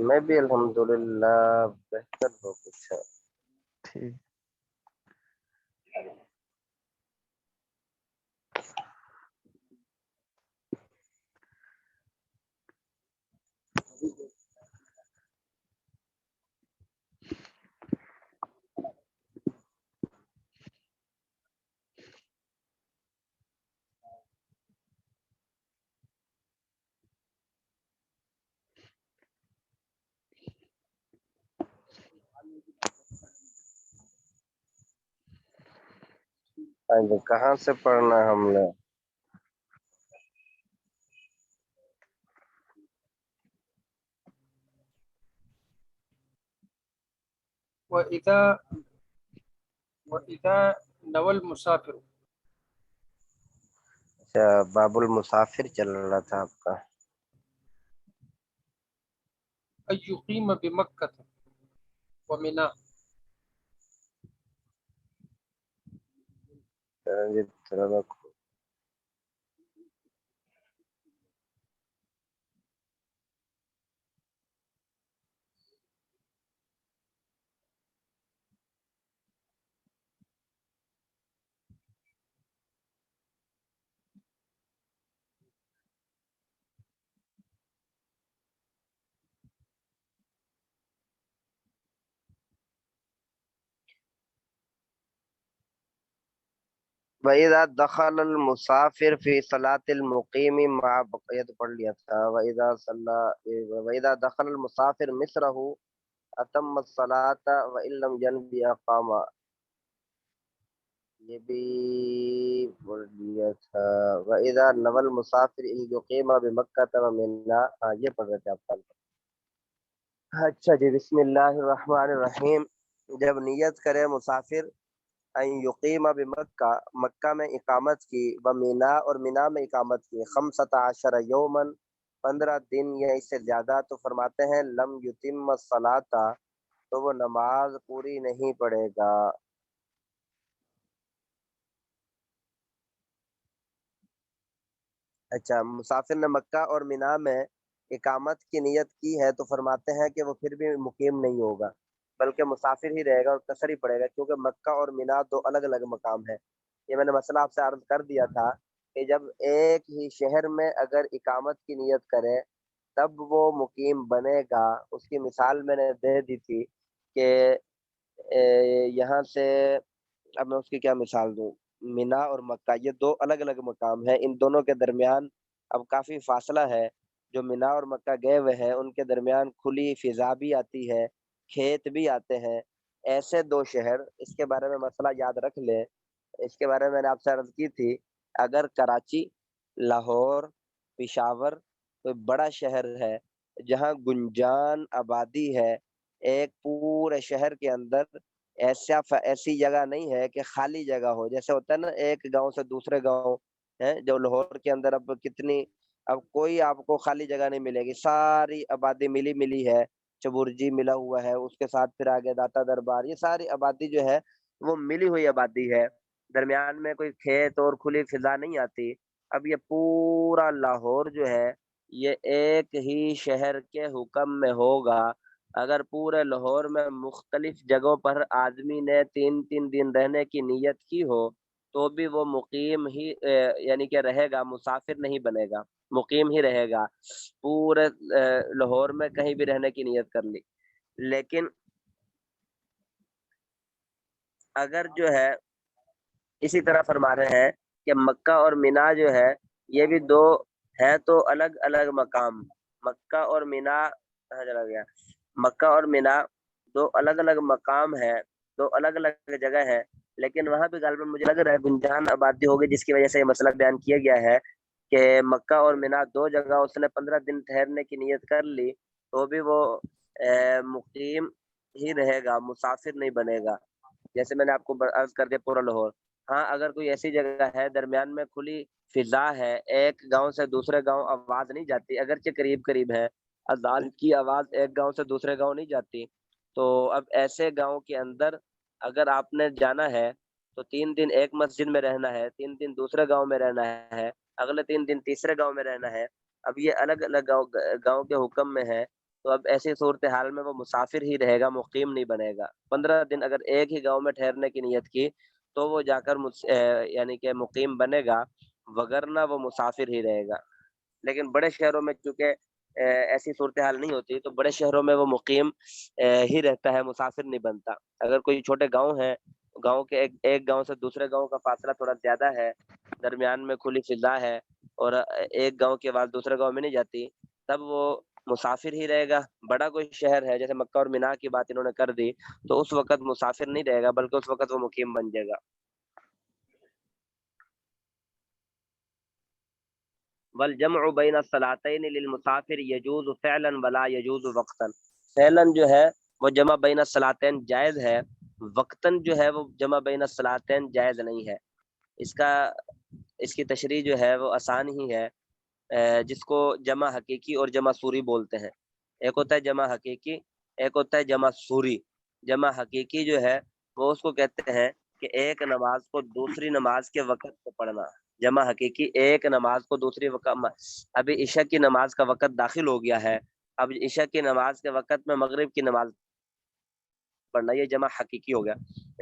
میں بھی الحمدللہ بہتر ہوں کچھ۔ ٹھیک۔ ہاں جی، کہاں سے پڑھنا ہے ہم نے؟ وَإِذَا نَوَى الْمُسَافِرُ، اچھا، باب المسافر چل رہا تھا آپ کا۔ أَن يُقِيمَ بِمَكَّةَ وَمِنَى، جی تھوڑا رکھو۔ وَإِذَا دَخَلَ الْمُسَافِرُ فِي صَلَاةِ الْمُقِيمِ مَعَ بقیہ تو پڑھ لیا تھا۔ وَإِذَا دَخَلَ الْمُسَافِرُ مِصْرَهُ أَتَمَّ الصَّلَاةَ وَإِن لَّمْ يَنْوِ أَقَامَ، یہ بھی پڑھ لیا تھا۔ وَإِذَا نَوَى الْمُسَافِرُ أَن يُقِيمَ بِمَكَّةَ وَمِنَى، ہاں یہ پڑھ رہے تھے آپ کل۔ اچھا جی، بسم اللہ الرحمن الرحیم۔ جب نیت کرے مسافر ان یقیم بمکہ، مکہ میں اقامت کی، ومینا اور مینا میں اقامت کی، 15 یومن 15 دن یا اس سے زیادہ، تو فرماتے ہیں لم یتم الصلاۃ، تو وہ نماز پوری نہیں پڑھے گا۔ اچھا، مسافر نے مکہ اور مینا میں اقامت کی نیت کی ہے تو فرماتے ہیں کہ وہ پھر بھی مقیم نہیں ہوگا، بلکہ مسافر ہی رہے گا اور قصر ہی پڑے گا، کیونکہ مکہ اور مینا دو الگ الگ مقام ہیں۔ یہ میں نے مسئلہ آپ سے عرض کر دیا تھا کہ جب ایک ہی شہر میں اگر اقامت کی نیت کرے تب وہ مقیم بنے گا۔ اس کی مثال میں نے دے دی تھی کہ یہاں سے، اب میں اس کی کیا مثال دوں، مینا اور مکہ یہ دو الگ الگ مقام ہیں، ان دونوں کے درمیان اب کافی فاصلہ ہے۔ جو مینا اور مکہ گئے ہوئے ہیں ان کے درمیان کھلی فضا بھی آتی ہے، کھیت بھی آتے ہیں۔ ایسے دو شہر، اس کے بارے میں مسئلہ یاد رکھ لیں، اس کے بارے میں میں نے آپ سے عرض کی تھی، اگر کراچی، لاہور، پشاور کوئی بڑا شہر ہے جہاں گنجان آبادی ہے، ایک پورے شہر کے اندر ایسی جگہ نہیں ہے کہ خالی جگہ ہو، جیسے ہوتا ہے نا ایک گاؤں سے دوسرے گاؤں ہے، جو لاہور کے اندر اب کتنی، اب کوئی آپ کو خالی جگہ نہیں ملے گی، ساری آبادی ملی ہے، چبرجی ملا ہوا ہے، اس کے ساتھ پھر آگے داتا دربار، یہ ساری آبادی جو ہے وہ ملی ہوئی آبادی ہے، درمیان میں کوئی کھیت اور کھلی فضا نہیں آتی۔ اب یہ پورا لاہور جو ہے یہ ایک ہی شہر کے حکم میں ہوگا۔ اگر پورے لاہور میں مختلف جگہوں پر آدمی نے 3 دن رہنے کی نیت کی ہو تو بھی وہ مقیم ہی یعنی کہ رہے گا، مسافر نہیں بنے گا، مقیم ہی رہے گا۔ پورے لاہور میں کہیں بھی رہنے کی نیت کر لی، لیکن اگر جو ہے اسی طرح فرما رہے ہیں کہ مکہ اور مینا جو ہے یہ بھی دو ہے تو الگ الگ مقام، مکہ اور مینا کہاں چلا گیا، مکہ اور مینا دو الگ الگ مقام ہے، دو الگ الگ جگہ ہے، لیکن وہاں بھی غالباً مجھے لگ رہا ہے گنجان آبادی ہوگی، جس کی وجہ سے یہ مسئلہ بیان کیا گیا ہے کہ مکہ اور مینا دو جگہ اس نے 15 دن ٹھہرنے کی نیت کر لی تو بھی وہ مقیم ہی رہے گا، مسافر نہیں بنے گا، جیسے میں نے آپ کو عرض کر دیا پورا لاہور۔ ہاں اگر کوئی ایسی جگہ ہے درمیان میں کھلی فضا ہے، ایک گاؤں سے دوسرے گاؤں آواز نہیں جاتی، اگرچہ قریب قریب ہے، اذان کی آواز ایک گاؤں سے دوسرے گاؤں نہیں جاتی، تو اب ایسے گاؤں کے اندر اگر آپ نے جانا ہے تو 3 دن ایک مسجد میں رہنا ہے، 3 دن دوسرے گاؤں میں رہنا ہے، اگلے 3 دن تیسرے گاؤں میں رہنا ہے۔ اب یہ الگ الگ گاؤں کے حکم میں ہے، تو اب ایسی صورتحال میں وہ مسافر ہی رہے گا، مقیم نہیں بنے گا۔ 15 دن اگر ایک ہی گاؤں میں ٹھہرنے کی نیت کی تو وہ جا کر یعنی کہ مقیم بنے گا، وگرنہ وہ مسافر ہی رہے گا۔ لیکن بڑے شہروں میں چونکہ ایسی صورتحال نہیں ہوتی، تو بڑے شہروں میں وہ مقیم ہی رہتا ہے، مسافر نہیں بنتا۔ اگر کوئی چھوٹے گاؤں ہیں، گاؤں کے ایک گاؤں سے دوسرے گاؤں کا فاصلہ تھوڑا زیادہ ہے، درمیان میں کھلی فضا ہے اور ایک گاؤں کی آواز دوسرے گاؤں میں نہیں جاتی، تب وہ مسافر ہی رہے گا۔ بڑا کوئی شہر ہے جیسے مکہ اور مینا کی بات انہوں نے کر دی، تو اس وقت مسافر نہیں رہے گا، بلکہ اس وقت وہ مقیم بن جائے گا۔ والجمع بین الصلاتین للمسافر یجوز فعلا ولا یجوز وقتا، فعلا جو ہے وہ جمع بین الصلاتین جائز ہے، وقتاً جو ہے وہ جمع بین الصلاتین جائز نہیں ہے۔ اس کی تشریح جو ہے وہ آسان ہی ہے، جس کو جمع حقیقی اور جمع سوری بولتے ہیں۔ ایک ہوتا ہے جمع حقیقی، ایک ہوتا ہے جمع سوری۔ جمع حقیقی جو ہے وہ اس کو کہتے ہیں کہ ایک نماز کو دوسری نماز کے وقت پہ پڑھنا۔ جمع حقیقی ایک نماز کو دوسری وقت، ابھی عشاء کی نماز کا وقت داخل ہو گیا ہے، اب عشاء کی نماز کے وقت میں مغرب کی نماز پڑھنا، یہ جمع حقیقی ہو گیا۔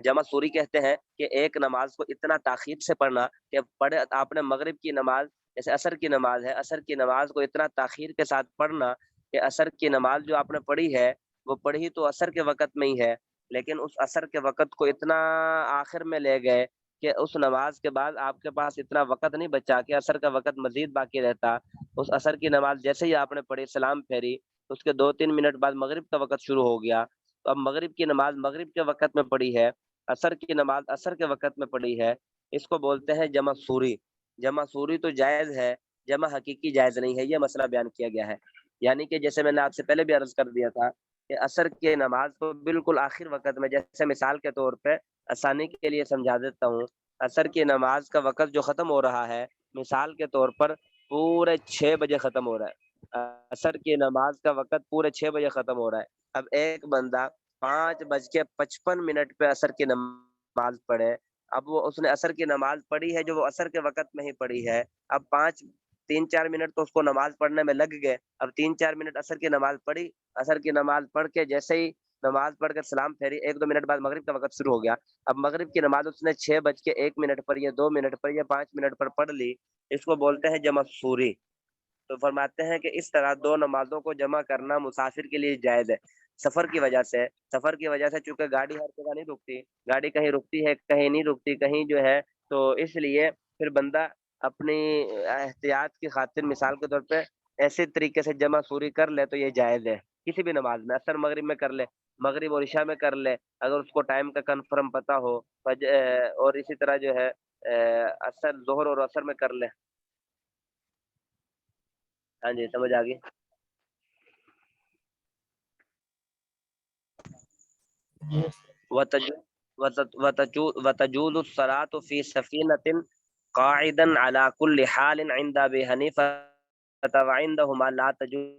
جمع سوری کہتے ہیں کہ ایک نماز کو اتنا تاخیر سے پڑھنا کہ پڑھے آپ نے مغرب کی نماز، جیسے عصر کی نماز ہے، عصر کی نماز کو اتنا تاخیر کے ساتھ پڑھنا کہ عصر کی نماز جو آپ نے پڑھی ہے وہ پڑھی تو عصر کے وقت میں ہی ہے، لیکن اس عصر کے وقت کو اتنا آخر میں لے گئے کہ اس نماز کے بعد آپ کے پاس اتنا وقت نہیں بچا کہ عصر کا وقت مزید باقی رہتا۔ اس عصر کی نماز جیسے ہی آپ نے پڑھی، سلام پھیری، اس کے 2-3 منٹ بعد مغرب کا وقت شروع ہو گیا، تو اب مغرب کی نماز مغرب کے وقت میں پڑھی ہے، عصر کی نماز عصر کے وقت میں پڑھی ہے، اس کو بولتے ہیں جمع سوری۔ جمع سوری تو جائز ہے، جمع حقیقی جائز نہیں ہے، یہ مسئلہ بیان کیا گیا ہے۔ یعنی کہ جیسے میں نے آپ سے پہلے بھی عرض کر دیا تھا کہ عصر کی نماز کو بالکل آخر وقت میں، جیسے مثال کے طور پہ آسانی کے لیے سمجھا دیتا ہوں، عصر کی نماز کا وقت جو ختم ہو رہا ہے، مثال کے طور پر پورے 6 بجے ختم ہو رہا ہے، عصر کی نماز کا وقت پورے 6 بجے ختم ہو رہا ہے۔ اب ایک بندہ 5:55 پہ عصر کی نماز پڑھے، اب وہ اس نے عصر کی نماز پڑھی ہے جو وہ عصر کے وقت میں ہی پڑھی ہے، اب 3-4 منٹ تو اس کو نماز پڑھنے میں لگ گئے، اب 3-4 منٹ عصر کی نماز پڑھی، عصر کی نماز پڑھ کے جیسے ہی نماز پڑھ کر سلام پھیری، 1-2 منٹ بعد مغرب کا وقت شروع ہو گیا، اب مغرب کی نماز اس نے 6:01 پر یا 2 منٹ پر یا 5 منٹ پر پڑھ لی، اس کو بولتے ہیں جمع سوری۔ تو فرماتے ہیں کہ اس طرح دو نمازوں کو جمع کرنا مسافر کے لیے جائز ہے، سفر کی وجہ سے چونکہ گاڑی ہر جگہ نہیں رکتی، گاڑی کہیں رکتی ہے کہیں نہیں رکتی، کہیں جو ہے، تو اس لیے پھر بندہ اپنی احتیاط کی خاطر مثال کے طور پہ ایسے طریقے سے جمع سوری کر لے تو یہ جائز ہے، کسی بھی نماز میں، عصر مغرب میں کر لے، مغرب اور عشاء میں کر لے اگر اس کو ٹائم کا کنفرم پتا ہو، اور اسی طرح جو ہے عصر ظہر اور عصر میں کر لے۔ ہاں جی سمجھ آ گئی۔ وتجوز الصلاة في سفينة قاعدا على كل حال عند أبي حنيفة وعندهما لا تجوز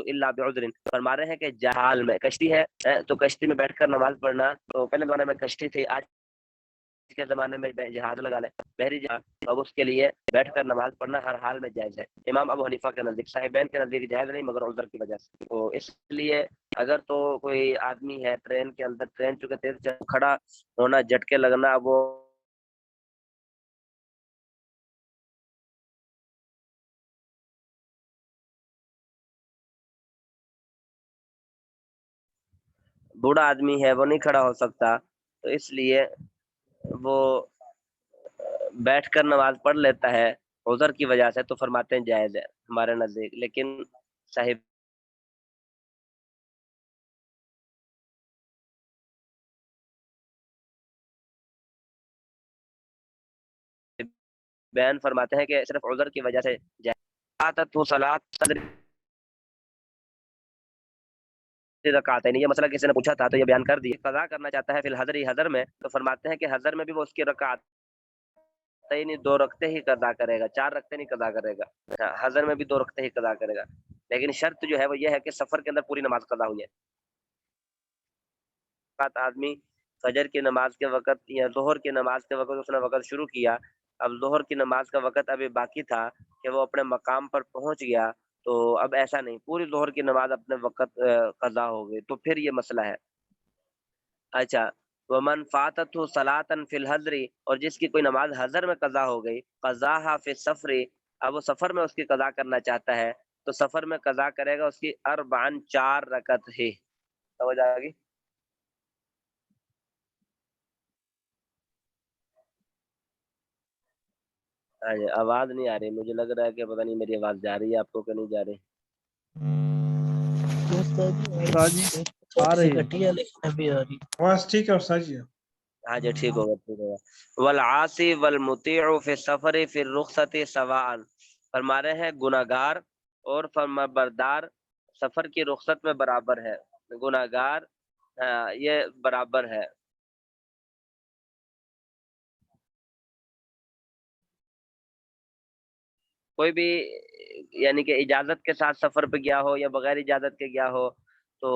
الا بعذر۔ فرما رہے ہیں کہ جہال میں کشتی ہے تو کشتی میں بیٹھ کر نماز پڑھنا، تو پہلے زمانے میں کشتی تھی، آج کے زمانے میں جہاز لگا لے، بحری جہاز، اب اس کے لیے بیٹھ کر نماز پڑھنا ہر حال میں جائز ہے۔ امام ابو حنیفہ کے نزدیک، صاحبین کے نزدیک جائز نہیں مگر عذر کی وجہ سے، تو اس لیے اگر تو کوئی آدمی ہے ٹرین کے اندر، ٹرین چونکہ تیز کھڑا ہونا، جھٹکے لگنا، وہ بوڑھا آدمی ہے وہ نہیں کھڑا ہو سکتا، تو اس لیے وہ بیٹھ کر نماز پڑھ لیتا ہے عذر کی وجہ سے، تو فرماتے ہیں جائز ہے ہمارے نزدیک، لیکن صاحب بیان فرماتے ہیں کہ صرف عذر کی وجہ سے رکعتین، یہ مسئلہ کسی نے پوچھا تھا تو یہ بیان کر دیا. قضا کرنا چاہتا ہے فی الحضر، حضر میں، تو فرماتے ہیں کہ حضر میں بھی وہ اس کی رکعتین 2 رکعتیں ہی قضا کرے گا، 4 رکعتیں نہیں قضا کرے گا. حضر میں بھی 2 رکعتیں ہی قضا کرے گا، لیکن شرط جو ہے وہ یہ ہے کہ سفر کے اندر پوری نماز قضا ہوئی ہے. آدمی فجر کی نماز کے وقت یا ظہر کی نماز کے وقت اس نے وقت شروع کیا، اب ظہر کی نماز کا وقت ابھی باقی تھا کہ وہ اپنے مقام پر پہنچ گیا، تو اب ایسا نہیں، پوری ظہر کی نماز اپنے وقت قضا ہو گئی، تو پھر یہ مسئلہ ہے. اچھا، ومن فاتت صلاۃ فی الحضر، اور جس کی کوئی نماز حضر میں قضا ہو گئی، قضاها فی السفر، اب وہ سفر میں اس کی قضا کرنا چاہتا ہے تو سفر میں قضا کرے گا اس کی 4 رکعت ہے. سمجھ آ گئی؟ آواز نہیں آ رہی، مجھے لگ رہا ہے کہ پتہ نہیں میری آواز جا رہی ہے آپ کو کہ نہیں جا رہی. استاد جی آ رہی ہے. کٹی ہے لیکن ابھی آ رہی. آواز ٹھیک ہے استاد جی. ہاں جی ٹھیک ہوگا، ٹھیک ہوگا. والعاصی والمطیع فی السفر فی الرخصت سواء، فرما رہے ہیں گناہگار اور فرمانبردار سفر کی رخصت میں برابر ہے. گناہگار یہ برابر ہے. کوئی بھی یعنی کہ اجازت کے ساتھ سفر پہ گیا ہو یا بغیر اجازت کے گیا ہو تو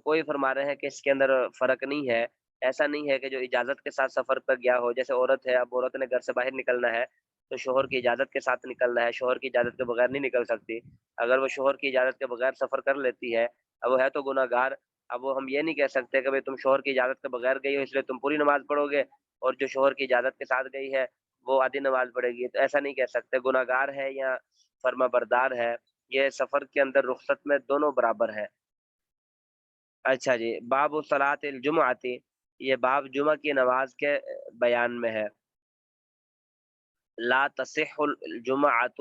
کوئی فرما رہے ہیں کہ اس کے اندر فرق نہیں ہے. ایسا نہیں ہے کہ جو اجازت کے ساتھ سفر پر گیا ہو، جیسے عورت ہے، اب عورت نے گھر سے باہر نکلنا ہے تو شوہر کی اجازت کے ساتھ نکلنا ہے، شوہر کی اجازت کے بغیر نہیں نکل سکتی. اگر وہ شوہر کی اجازت کے بغیر سفر کر لیتی ہے، اب وہ ہے تو گناہ گار. اب وہ ہم یہ نہیں کہہ سکتے کہ بھئی تم شوہر کی اجازت کے بغیر گئی ہو اس لیے تم پوری نماز پڑھو گے، اور جو شوہر کی اجازت کے ساتھ گئی ہے وہ آدھی نماز پڑھے گی، تو ایسا نہیں کہہ سکتے. گناہ گار ہے یا فرما بردار ہے، یہ سفر کے اندر رخصت میں دونوں برابر ہے. اچھا جی، باب صلاۃ الجمعۃ، یہ باب جمعہ کی نماز کے بیان میں ہے. لا تصح الجمعۃ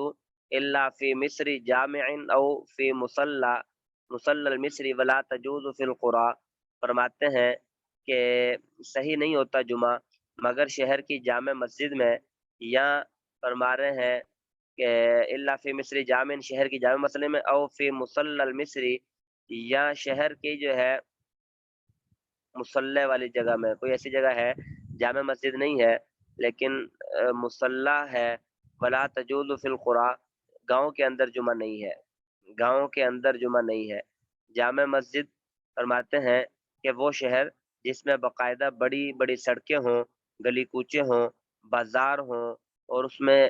الا فی مصر جامع او فی مصلی المصری ولا تجوز فی القرى، فرماتے ہیں کہ صحیح نہیں ہوتا جمعہ مگر شہر کی جامع مسجد میں، یا فرما رہے ہیں کہ الا فی مصر جامع، شہر کی جامع مسئلے میں، او فی مصلی المصری، یا شہر کی جو ہے مصلی والی جگہ میں. کوئی ایسی جگہ ہے جامع مسجد نہیں ہے لیکن مصلی ہے. ولا تجوز فی القرى، گاؤں کے اندر جمعہ نہیں ہے، گاؤں کے اندر جمعہ نہیں ہے. جامع مسجد فرماتے ہیں کہ وہ شہر جس میں باقاعدہ بڑی بڑی سڑکیں ہوں، گلی کوچے ہوں، بازار ہوں، اور اس میں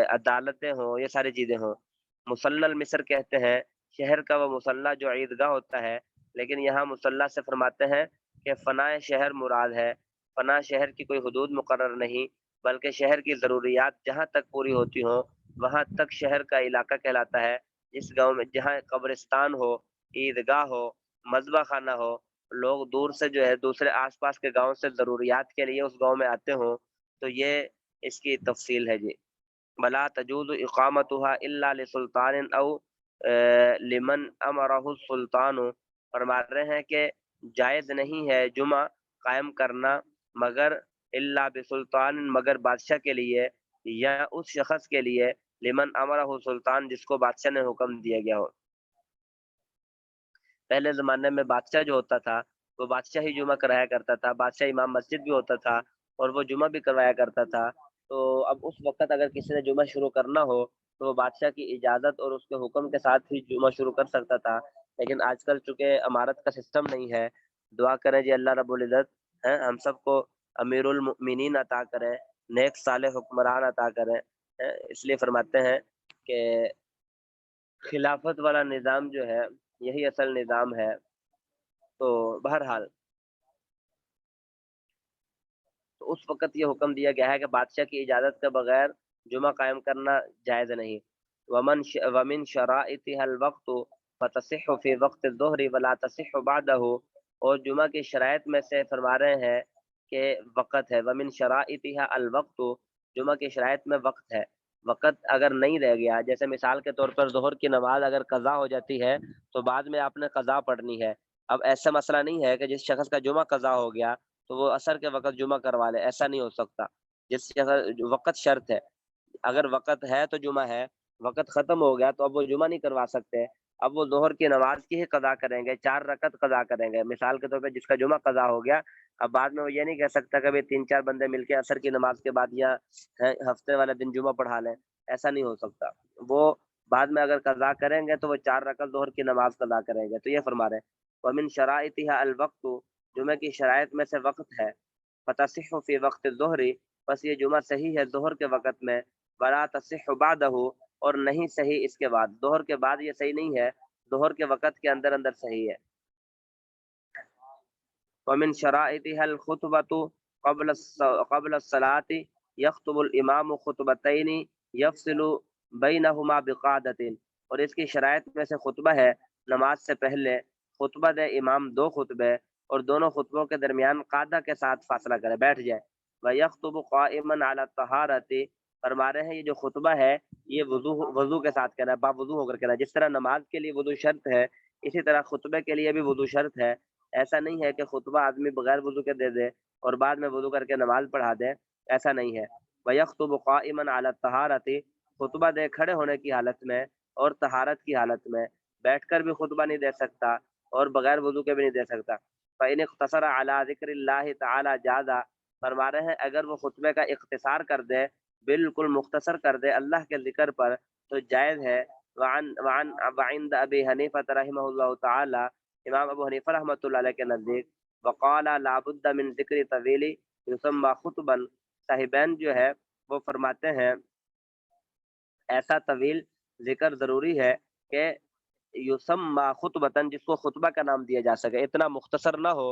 عدالتیں ہوں، یہ ساری چیزیں ہوں. مصلی المصر کہتے ہیں شہر کا وہ مصلی جو عیدگاہ ہوتا ہے، لیکن یہاں مصلی سے فرماتے ہیں کہ فنا شہر مراد ہے. فنا شہر کی کوئی حدود مقرر نہیں، بلکہ شہر کی ضروریات جہاں تک پوری ہوتی ہوں وہاں تک شہر کا علاقہ کہلاتا ہے. جس گاؤں میں جہاں قبرستان ہو، عیدگاہ ہو، مذبح خانہ ہو، لوگ دور سے جو ہے دوسرے آس پاس کے گاؤں سے ضروریات کے لیے اس گاؤں میں آتے ہوں، تو یہ اس کی تفصیل ہے جی. بلا تجوز اقامتها الا لسلطان او لمن امرہ السلطان، فرما رہے ہیں کہ جائز نہیں ہے جمعہ قائم کرنا مگر الا بسلطان، مگر بادشاہ کے لیے یا اس شخص کے لیے، لمن امرہ سلطان، جس کو بادشاہ نے حکم دیا گیا ہو. پہلے زمانے میں بادشاہ جو ہوتا تھا وہ بادشاہ ہی جمعہ کرایا کرتا تھا، بادشاہ امام مسجد بھی ہوتا تھا اور وہ جمعہ بھی کروایا کرتا تھا. تو اب اس وقت اگر کسی نے جمعہ شروع کرنا ہو تو وہ بادشاہ کی اجازت اور اس کے حکم کے ساتھ ہی جمعہ شروع کر سکتا تھا. لیکن آج کل چونکہ امارت کا سسٹم نہیں ہے، دعا کریں جی اللہ رب العزت ہم سب کو امیر المؤمنین عطا کریں، نیک صالح حکمران عطا کریں. اس لیے فرماتے ہیں کہ خلافت والا نظام جو ہے یہی اصل نظام ہے. تو بہرحال تو اس وقت یہ حکم دیا گیا ہے کہ بادشاہ کی اجازت کے بغیر جمعہ قائم کرنا جائز نہیں. ومن شرائطها الوقت فتصح فی وقت الظہر ولا تصح بعدہ، اور جمعہ کی شرائط میں سے فرما رہے ہیں کہ وقت ہے. ومن شرائطها الوقت، جمعہ کی شرائط میں وقت ہے. وقت اگر نہیں رہ گیا، جیسے مثال کے طور پر ظہر کی نماز اگر قضا ہو جاتی ہے تو بعد میں آپ نے قضا پڑھنی ہے. اب ایسا مسئلہ نہیں ہے کہ جس شخص کا جمعہ قضا ہو گیا تو وہ عصر کے وقت جمعہ کروا لے، ایسا نہیں ہو سکتا. جس وقت شرط ہے اگر وقت ہے تو جمعہ ہے، وقت ختم ہو گیا تو اب وہ جمعہ نہیں کروا سکتے، اب وہ ظہر کی نماز کی ہی قضا کریں گے، 4 رکعت قضا کریں گے۔ مثال کے طور پہ جس کا جمعہ قضا ہو گیا، اب بعد میں وہ یہ نہیں کہہ سکتا کہ 3-4 بندے مل کے عصر کی نماز کے بعد یا ہفتے والے دن جمعہ پڑھا لیں، ایسا نہیں ہو سکتا۔ وہ بعد میں اگر قضا کریں گے تو وہ 4 رکعت ظہر کی نماز قضا کریں گے۔ تو یہ فرما رہے ہیں وَمِن شرائطها الوقت، جمعہ کی شرائط میں سے وقت ہے، فتصح فی وقت الظہر، بس یہ جمعہ صحیح ہے ظہر کے وقت میں، ولا تصح بعدہ، اور نہیں صحیح اس کے بعد، ظہر کے بعد یہ صحیح نہیں ہے، ظہر کے وقت کے اندر اندر صحیح ہے۔ ومن شرائطها الخطبۃ قبل الصلاۃ، یخطب الامام خطبتین یفصل بینہما بقعدۃ، اور اس کی شرائط میں سے خطبہ ہے نماز سے پہلے خطبہ دے امام 2 خطبے، اور دونوں خطبوں کے درمیان قعدہ کے ساتھ فاصلہ کرے، بیٹھ جائے۔ وَيَخْطُبُ قَائِمًا عَلَى الطَّهَارَةِ، فرما رہے ہیں یہ جو خطبہ ہے یہ وضو کے ساتھ کہنا ہے، با وضو ہو کر کہنا ہے۔ جس طرح نماز کے لیے وضو شرط ہے، اسی طرح خطبے کے لیے بھی وضو شرط ہے۔ ایسا نہیں ہے کہ خطبہ آدمی بغیر وضو کے دے دے اور بعد میں وضو کر کے نماز پڑھا دے، ایسا نہیں ہے۔ وَيَخْطُبُ قَائِمًا عَلَى الطَّهَارَةِ، خطبہ دے کھڑے ہونے کی حالت میں اور طہارت کی حالت میں، بیٹھ کر بھی خطبہ نہیں دے سکتا اور بغیر وضو کے بھی نہیں دے سکتا۔ فَإِنِ اخْتَصَرَ عَلَى ذِكْرِ اللَّهِ تَعَالَى جَازَ، فرما رہے ہیں اگر وہ خطبے کا اختصار کر دے، بالکل مختصر کر دے اللہ کے ذکر پر، تو جائز ہے۔ وعند ابی حنیفہ رحمہ اللہ تعالی، امام ابو حنیفہ رحمۃ اللہ علیہ کے نزدیک، وقال لا بد من ذکر طویل یسمى خطبا، صاحبین جو ہے وہ فرماتے ہیں ایسا طویل ذکر ضروری ہے کہ یسمى خطبتاً، جس کو خطبہ کا نام دیا جا سکے، اتنا مختصر نہ ہو۔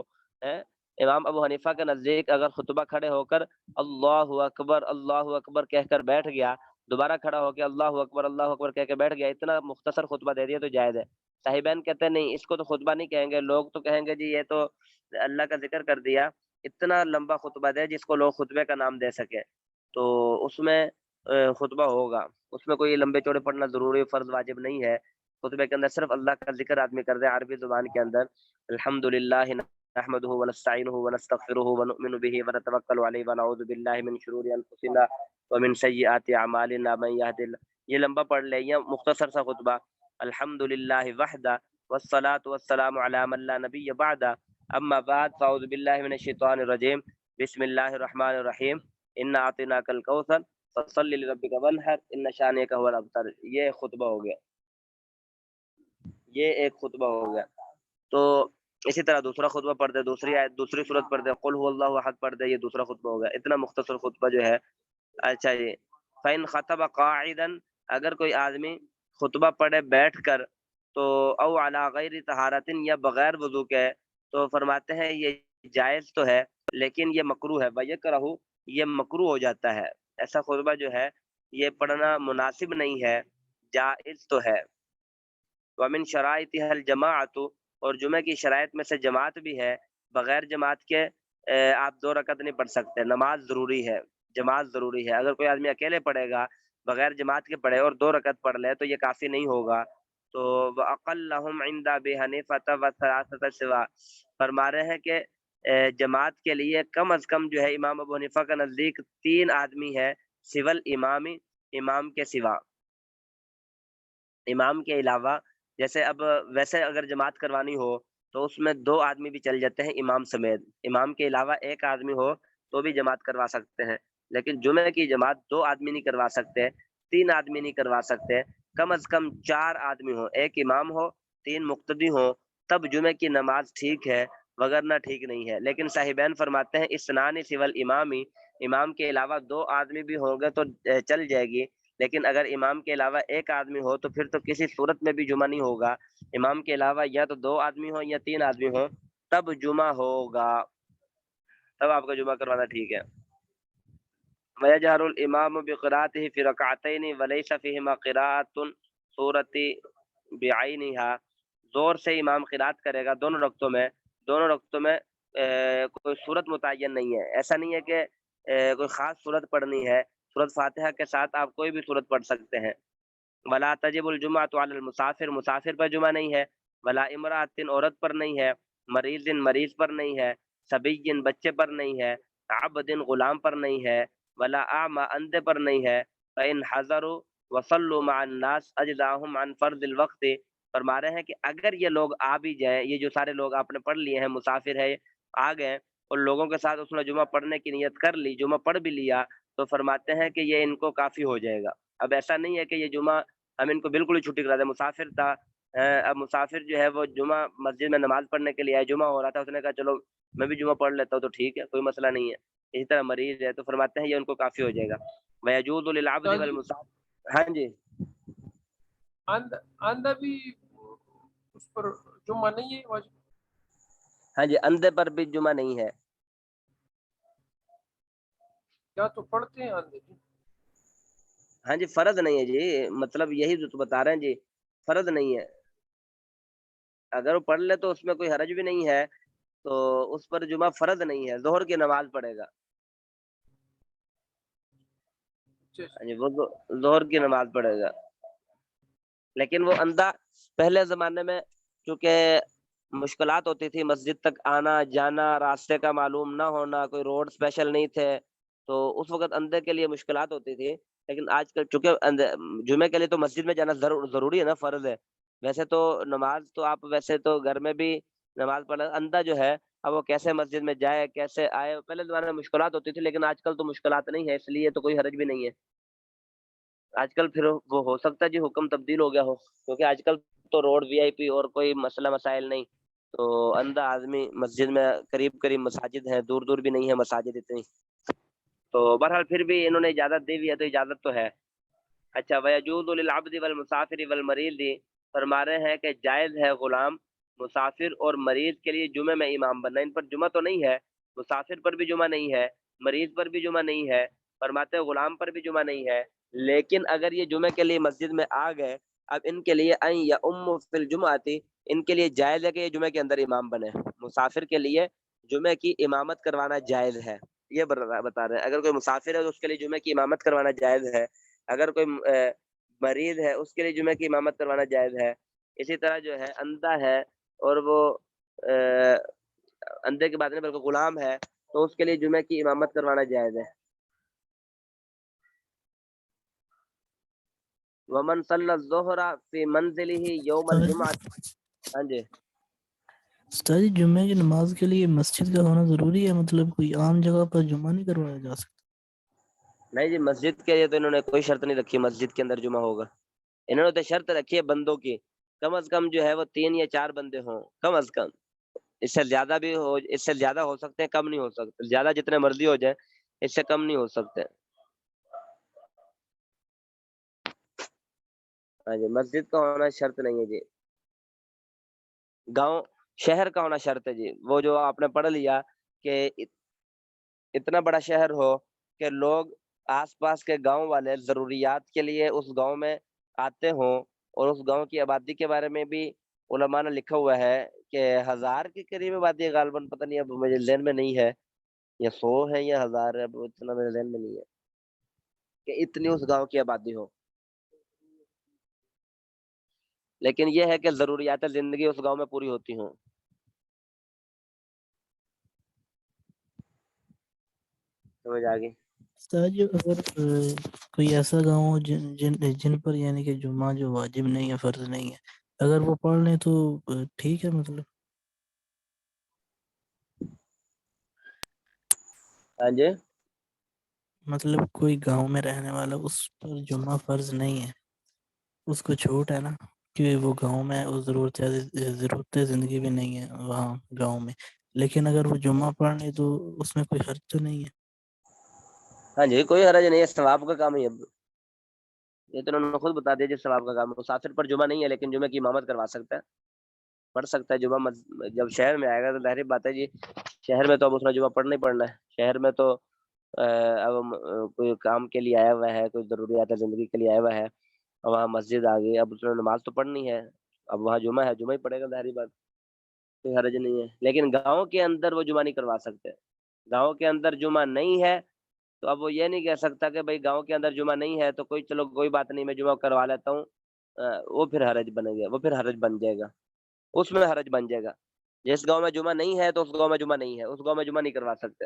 امام ابو حنیفہ کے نزدیک اگر خطبہ کھڑے ہو کر اللہ اکبر کہہ کر بیٹھ گیا، دوبارہ کھڑا ہو کے اللہ اکبر کہہ کے بیٹھ گیا، اتنا مختصر خطبہ دے دیا تو جائز ہے۔ صاحبین کہتے ہیں نہیں، اس کو تو خطبہ نہیں کہیں گے، لوگ تو کہیں گے جی یہ تو اللہ کا ذکر کر دیا، اتنا لمبا خطبہ دے جس کو لوگ خطبے کا نام دے سکے، تو اس میں خطبہ ہوگا، اس میں کوئی لمبے چوڑے پڑھنا ضروری فرض واجب نہیں ہے۔ خطبے کے اندر صرف اللہ کا ذکر آدمی کر دے عربی زبان کے اندر، الحمدللہ نحمده ونستعینه ونستغفره ونؤمن به ونتوکل علیہ ونعوذ باللہ من شرور انفسنا ومن سیئات اعمالنا من یهد اللہ، یہ لمبا پڑھ لے، یہ مختصر سا خطبہ، الحمدللہ وحدہ والصلاة والسلام علی من لا نبی بعدہ، اما بعد فاعوذ باللہ من الشیطان الرجیم، بسم اللہ الرحمن الرحیم، انا اعطیناک الکوثر فصل لربک وانحر ان شانئک هو الابتر۔ یہ خطبہ ہو گیا، یہ ایک خطبہ ہو گیا۔ تو اسی طرح دوسرا خطبہ پڑھ دے، دوسری آیت دوسری صورت پڑھ دے، قل هو اللہ احد پڑھ دے، یہ دوسرا خطبہ ہو گیا۔ اتنا مختصر خطبہ جو ہے، اچھا جی، فَإِنْ خَطَبَ قَاعِدًا، اگر کوئی آدمی خطبہ پڑھے بیٹھ کر، تو او علی غیر طہارت، یا بغیر وضو کے، تو فرماتے ہیں یہ جائز تو ہے لیکن یہ مکروہ ہے، وَيَكْرَهُ، یہ مکروہ ہو جاتا ہے، ایسا خطبہ جو ہے یہ پڑھنا مناسب نہیں ہے، جائز تو ہے۔ وَمِن شَرَائِطِهَا الْجَمَاعَةُ، اور جمعہ کی شرائط میں سے جماعت بھی ہے، بغیر جماعت کے آپ 2 رکعت نہیں پڑھ سکتے، نماز ضروری ہے، جماعت ضروری ہے۔ اگر کوئی آدمی اکیلے پڑھے گا بغیر جماعت کے پڑھے اور 2 رکعت پڑھ لے تو یہ کافی نہیں ہوگا۔ تو وَأَقَلَّهُمْ عِنْدَ أَبِي حَنِيفَةَ وَثَلَاثَةَ سِوَا، فرما رہے ہیں کہ جماعت کے لیے کم از کم جو ہے امام ابو حنیفہ کا نزدیک 3 آدمی ہے، سول امام، امام کے سوا، امام کے علاوہ۔ جیسے اب ویسے اگر جماعت کروانی ہو تو اس میں 2 آدمی بھی چل جاتے ہیں امام سمیت، امام کے علاوہ 1 آدمی ہو تو بھی جماعت کروا سکتے ہیں، لیکن جمعہ کی جماعت 2 آدمی نہیں کروا سکتے، 3 آدمی نہیں کروا سکتے، کم از کم 4 آدمی ہو، 1 امام ہو، 3 مقتدی ہو، تب جمعہ کی نماز ٹھیک ہے، وگرنہ ٹھیک نہیں ہے۔ لیکن صاحبین فرماتے ہیں اسنان سول امامی، امام کے علاوہ 2 آدمی بھی ہوں گے تو چل جائے گی، لیکن اگر امام کے علاوہ 1 آدمی ہو تو پھر تو کسی صورت میں بھی جمعہ نہیں ہوگا، امام کے علاوہ یا تو 2 آدمی ہو یا 3 آدمی ہو تب جمعہ ہوگا، تب آپ کا جمعہ کروانا ٹھیک ہے۔ وَيَجْهَرُ الْإِمَامُ بِقِرَاءَتِهِ فِي رَكْعَتَيْنِ وَلَيْسَ فِيهِمَا قِرَاءَةٌ سُورَةِ بِعَيْنِهَا، زور سے امام قرات کرے گا دونوں رکعتوں میں کوئی صورت متعین نہیں ہے، ایسا نہیں ہے کہ کوئی خاص صورت پڑھنی ہے، سورۃ فاتحہ کے ساتھ آپ کوئی بھی صورت پڑھ سکتے ہیں۔ ولا تجب الجمعۃ علی المسافر، مسافر پر جمعہ نہیں ہے، ولا امرأۃ، عورت پر نہیں ہے، مریض، مریض پر نہیں ہے، صبی، بچے پر نہیں ہے، عبد، غلام پر نہیں ہے، ولا اعمى، اندھے پر نہیں ہے، فإن حضروا وصلوا مع الناس أجزاهم عن فرض الوقت. فرما رہے ہیں کہ اگر یہ لوگ آ بھی جائیں، یہ جو سارے لوگ آپ نے پڑھ لیے ہیں، مسافر ہے، آ گئے اور لوگوں کے ساتھ اس نے جمعہ پڑھنے کی نیت کر لی، جمعہ پڑھ بھی لیا، تو فرماتے ہیں کہ یہ ان کو کافی ہو جائے گا. اب ایسا نہیں ہے کہ یہ جمعہ ہم ان کو بالکل ہی چھٹی کرا دیں. مسافر تھا، اب مسافر جو ہے وہ جمعہ مسجد میں نماز پڑھنے کے لیے آیا، جمعہ ہو رہا تھا، اس نے کہا چلو میں بھی جمعہ پڑھ لیتا ہوں، تو ٹھیک ہے، کوئی مسئلہ نہیں ہے. اسی طرح مریض ہے تو فرماتے ہیں یہ ان کو کافی ہو جائے گا. وَيَجُوزُ لِلْعَبْدِ وَالْمُسَافِرِ. ہاں جی اندھا بھی اس پر جمعہ نہیں ہے واجب. ہاں جی، اندھے پر بھی جمعہ نہیں ہے. کیا تو پڑھتے ہیں اندھے جی؟ ہاں جی، فرض نہیں ہے جی، مطلب یہی جو بتا رہے ہیں جی، فرض نہیں ہے. اگر وہ پڑھ لے تو اس میں کوئی حرج بھی نہیں ہے، تو اس پر جمعہ فرض نہیں ہے، ظہر کی نماز پڑھے گا. ہاں جی، وہ ظہر کی نماز پڑھے گا. لیکن وہ اندھا پہلے زمانے میں چونکہ مشکلات ہوتی تھی، مسجد تک آنا جانا، راستے کا معلوم نہ ہونا، کوئی روڈ اسپیشل نہیں تھے، تو اس وقت اندھے کے لیے مشکلات ہوتی تھی. لیکن آج کل چونکہ جمعے کے لیے تو مسجد میں جانا ضروری ہے نا، فرض ہے. ویسے تو نماز تو آپ ویسے تو گھر میں بھی نماز پڑھ، اندھا جو ہے اب وہ کیسے مسجد میں جائے، کیسے آئے. پہلے زمانے میں مشکلات ہوتی تھی، لیکن آج کل تو مشکلات نہیں ہے، اس لیے تو کوئی حرج بھی نہیں ہے. آج کل پھر وہ ہو سکتا ہے جی حکم تبدیل ہو گیا ہو، کیونکہ آج کل تو روڈ وی آئی پی اور کوئی مسئلہ مسائل نہیں، تو اندھا آدمی مسجد میں قریب قریب مساجد ہیں، دور دور بھی نہیں ہے مساجد اتنی، تو بہرحال پھر بھی انہوں نے اجازت دی ہوئی ہے تو اجازت تو ہے. اچھا، وَيَجُوزُ لِلْعَبْدِ وَالْمُسَافِرِ وَالْمَرِيضِ. فرما رہے ہیں کہ جائز ہے غلام، مسافر اور مریض کے لیے جمعے میں امام بننا. ان پر جمعہ تو نہیں ہے، مسافر پر بھی جمعہ نہیں ہے، مریض پر بھی جمعہ نہیں ہے، فرماتے ہیں غلام پر بھی جمعہ نہیں ہے. لیکن اگر یہ جمعے کے لیے مسجد میں آ گئے، اب ان کے لیے ان یؤم فی الجمعۃ، ان کے لیے جائز ہے کہ یہ جمعے کے اندر امام بنے. مسافر کے لیے جمعے کی امامت کروانا جائز ہے، یہ بتا رہے ہیں. اگر کوئی مسافر ہے تو اس کے لیے جمعے کی امامت کروانا جائز ہے. اگر کوئی مریض ہے اس کے لیے جمعے کی امامت کروانا جائز ہے. اسی طرح جو ہے اندھا ہے اور وہ اندھے کے بعد نہیں بلکہ غلام ہے، تو اس کے لیے جمعے کی امامت کروانا جائز ہے. ومن صلی الظہر فی منزلہ یوم الجمعہ. ہاں جی، استاد جی، جمعے کی نماز کے لیے مسجد کا ہونا ضروری ہے؟ مطلب کوئی عام جگہ پر جمعہ نہیں کروایا جا سکتا؟ نہیں جی، مسجد کے لیے تو انہوں نے کوئی شرط نہیں رکھی مسجد کے اندر جمعہ ہوگا. انہوں نے تو شرط رکھی ہے بندوں کی، کم از کم جو ہے وہ 3 یا 4 بندے ہوں، کم از کم. اس سے زیادہ بھی ہو، اس سے زیادہ ہو سکتے ہیں، کم نہیں ہو سکتے. زیادہ جتنے مرضی ہو جائیں، اس سے کم نہیں ہو سکتے. ہاں جی، مسجد کا ہونا شرط نہیں ہے جی، گاؤں شہر کا ہونا شرط ہے جی. وہ جو آپ نے پڑھ لیا کہ اتنا بڑا شہر ہو کہ لوگ آس پاس کے گاؤں والے ضروریات کے لیے اس گاؤں میں آتے ہوں، اور اس گاؤں کی آبادی کے بارے میں بھی علماء نے لکھا ہوا ہے کہ 1000 کے قریب آبادی ہے غالباً، پتہ نہیں، اب مجھے ذہن میں نہیں ہے، یا 100 ہے یا 1000 ہے، اب اتنا میرے ذہن میں نہیں ہے کہ اتنی اس گاؤں کی آبادی ہو. لیکن یہ ہے کہ ضروریات زندگی اس گاؤں میں پوری ہوتی ہوں. سمجھ آ گئی؟ استاد جی، اگر کوئی ایسا گاؤں ہو جن پر یعنی کہ جمعہ جو واجب نہیں ہے، فرض نہیں ہے، اگر وہ پڑھ لیں تو ٹھیک ہے؟ مطلب ہاں جی، مطلب کوئی گاؤں میں رہنے والا، اس پر جمعہ فرض نہیں ہے، اس کو چھوٹ ہے نا، کہ وہ گاؤں میں وہ ضرورت زندگی بھی نہیں ہے وہاں گاؤں میں، لیکن اگر وہ جمعہ پڑھ لیں تو اس میں کوئی حرج تو نہیں ہے؟ ہاں جی، کوئی حرج نہیں ہے، ثواب کا کام ہی ہے. یہ تو انہوں نے خود بتا دیا جی، ثواب کا کام. مسافر پر جمعہ نہیں ہے لیکن جمعے کی امامت کروا سکتا ہے، پڑھ سکتا ہے جمعہ. جب شہر میں آئے گا تو ظاہر بات ہے جی، شہر میں تو اب اس نے جمعہ پڑھنا ہی پڑھنا ہے. شہر میں تو اب کوئی کام کے لیے آیا ہوا ہے، کوئی ضروریات زندگی کے لیے آیا ہوا ہے، اور وہاں مسجد آ گئی، اب اس نے نماز تو پڑھنی ہے، اب وہاں جمعہ ہے، جمعہ ہی پڑھے گا، ظاہری بات، کوئی حرج نہیں ہے. لیکن گاؤں کے اندر وہ جمعہ نہیں کروا سکتے. گاؤں کے اندر جمعہ نہیں ہے تو اب وہ یہ نہیں کہہ سکتا کہ بھائی گاؤں کے اندر جمعہ نہیں ہے تو چلو کوئی بات نہیں، میں جمعہ کروا لیتا ہوں. وہ پھر حرج بنے گا، وہ پھر حرج بن جائے گا، اس میں حرج بن جائے گا. جس گاؤں میں جمعہ نہیں ہے تو اس گاؤں میں جمعہ نہیں ہے، اس گاؤں میں جمعہ نہیں کروا سکتے.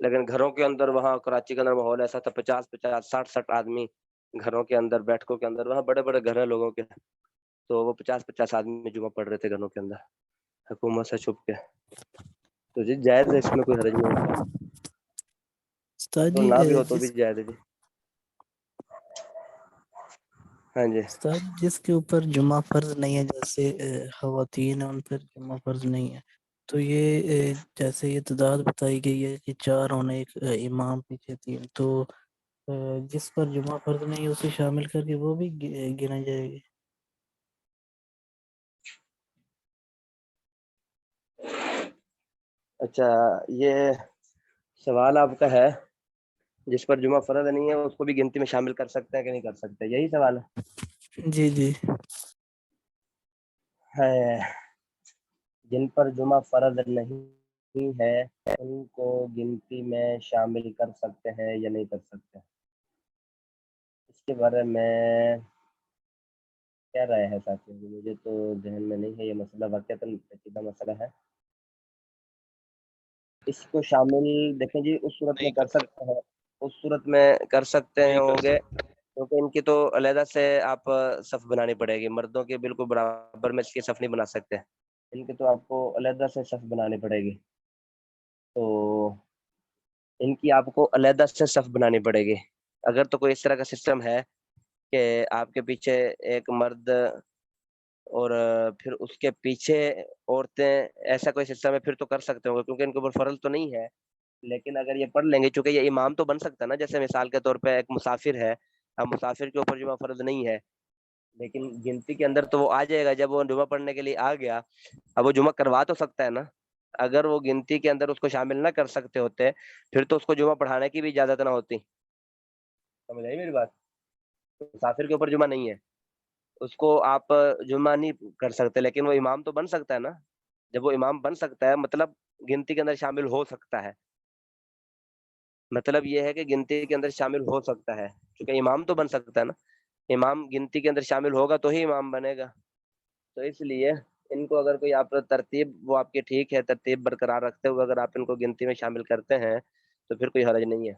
لیکن گھروں کے اندر وہاں کراچی کے اندر ماحول ایسا تھا 50 60 آدمی گھروں کے اندر بیٹھکوں کے اندر، وہاں بڑے بڑے گھر ہیں لوگوں کے، تو وہ 50 آدمی جمعہ پڑھ رہے تھے گھروں کے اندر حکومت سے چھپ کے. تو جی جائز ہے، اس میں کوئی حرج نہیں ہوتا، استاد تو جی نہ بھی ہو تو بھی جائز ہے جی. ہاں جی. استاد جس کے اوپر جمعہ فرض نہیں ہے، جیسے خواتین ہیں ان پر جمعہ فرض نہیں ہے، تو یہ جیسے یہ تعداد بتائی گئی ہے کہ 4 ہونے، ایک امام پیچھے 3، تو جس پر جمعہ فرض نہیں ہے اسے شامل کر کے وہ بھی گنا جائے گی؟ اچھا، یہ سوال آپ کا ہے جس پر جمعہ فرض نہیں ہے اس کو بھی گنتی میں شامل کر سکتے ہیں کہ نہیں کر سکتے، یہی سوال جی جی. ہے. جن پر جمعہ فرض نہیں ہے ان کو گنتی میں شامل کر سکتے ہیں یا نہیں کر سکتے، اس کے بارے میں کیا رائے ہے ساتھی؟ مجھے تو ذہن میں نہیں ہے یہ مسئلہ، واقعتاً پیچیدہ مسئلہ ہے. اس کو شامل دیکھیں جی، اس صورت میں نہیں کر کر سکتے ہیں، اس صورت میں کر سکتے ہیں ہوں گے، کیونکہ ان کی تو علیحدہ سے آپ صف بنانی پڑے گی، مردوں کے بالکل برابر میں اس کی صف نہیں بنا سکتے، ان کی تو آپ کو علیحدہ سے صف بنانی پڑے گی، تو ان کی آپ کو علیحدہ سے صف بنانی پڑے گی. اگر تو کوئی اس طرح کا سسٹم ہے کہ آپ کے پیچھے ایک مرد اور پھر اس کے پیچھے عورتیں، ایسا کوئی سسٹم ہے پھر تو کر سکتے ہوں گے، کیونکہ ان کے اوپر فرض تو نہیں ہے. لیکن اگر یہ پڑھ لیں گے، چونکہ یہ امام تو بن سکتا ہے نا، جیسے مثال کے طور پہ ایک مسافر ہے، اب مسافر کے اوپر جمعہ فرض نہیں ہے، لیکن گنتی کے اندر تو وہ آ جائے گا. جب وہ جمعہ پڑھنے کے لیے آ گیا، اب وہ جمعہ کروا تو سکتا ہے نا. اگر وہ گنتی کے اندر اس کو شامل نہ کر سکتے ہوتے پھر تو اس کو جمعہ پڑھانے کی بھی اجازت نہ ہوتی. سمجھ آئی میری بات؟ مسافر کے اوپر جمعہ نہیں ہے، اس کو آپ جمعہ نہیں کر سکتے، لیکن وہ امام تو بن سکتا ہے نا. جب وہ امام بن سکتا ہے مطلب گنتی کے اندر شامل ہو سکتا ہے، مطلب یہ ہے کہ گنتی کے اندر شامل ہو سکتا ہے، کیونکہ امام تو بن سکتا ہے نا. امام گنتی کے اندر شامل ہوگا تو ہی امام بنے گا. تو اس لیے ان کو اگر کوئی آپ ترتیب، وہ آپ کی ٹھیک ہے، ترتیب برقرار رکھتے ہوئے اگر آپ ان کو گنتی میں شامل کرتے ہیں تو پھر کوئی حرج نہیں ہے.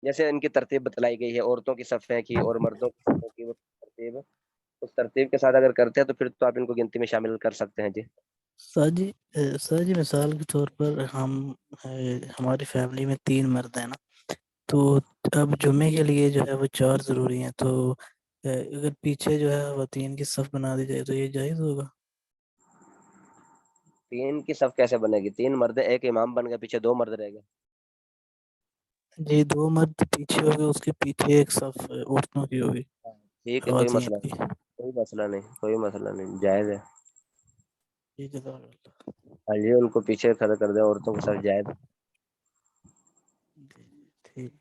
جیسے ان کی ترتیب بتلائی گئی ہے، عورتوں کی صفیں کی اور مردوں کی صفوں کی، وہ ترتیب اس ترتیب کے ساتھ اگر کرتے ہیں تو پھر تو آپ ان کو گنتی میں شامل کر سکتے ہیں جی. سر جی مثال کے طور پر ہماری فیملی میں 3 مرد ہیں نا، تو اب جمعے کے لیے جو ہے وہ 4 ضروری ہیں، تو اگر پیچھے جو ہے خواتین کی صف بنا دی جائے تو یہ جائز ہوگا؟ 3 کی صف کیسے بنے گی؟ 3 مرد، ایک امام بن گئے، پیچھے 2 مرد رہ گئے. جی 2 مرد پیچھے ہو گئے، اس کے پیچھے ایک صف عورتوں کی ہوگی، ٹھیک ہے، کوئی خواتین مسئلہ کی. نہیں، کوئی مسئلہ نہیں، کوئی مسئلہ نہیں، جائز ہے. ٹھیک ہے سر. ہاں جی، ان کو پیچھے کھڑا کر دیں، عورتوں کو سر جائز. ٹھیک،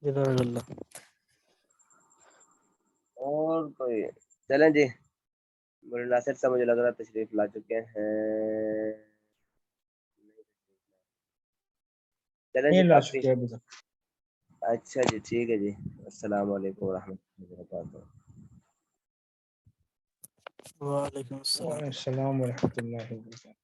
جزاک اللہ. اور کوئی؟ چلیں جی، میرے ناصر صاحب مجھے لگ رہا ہے تشریف لا چکے ہیں. چلیں جی، نہیں لا کافی. چکے ابھی تک. اچھا جی، ٹھیک ہے جی. السلام علیکم ورحمۃ اللہ وبرکاتہ. وعلیکم السلام. وعلیکم السلام ورحمۃ اللہ وبرکاتہ.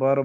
12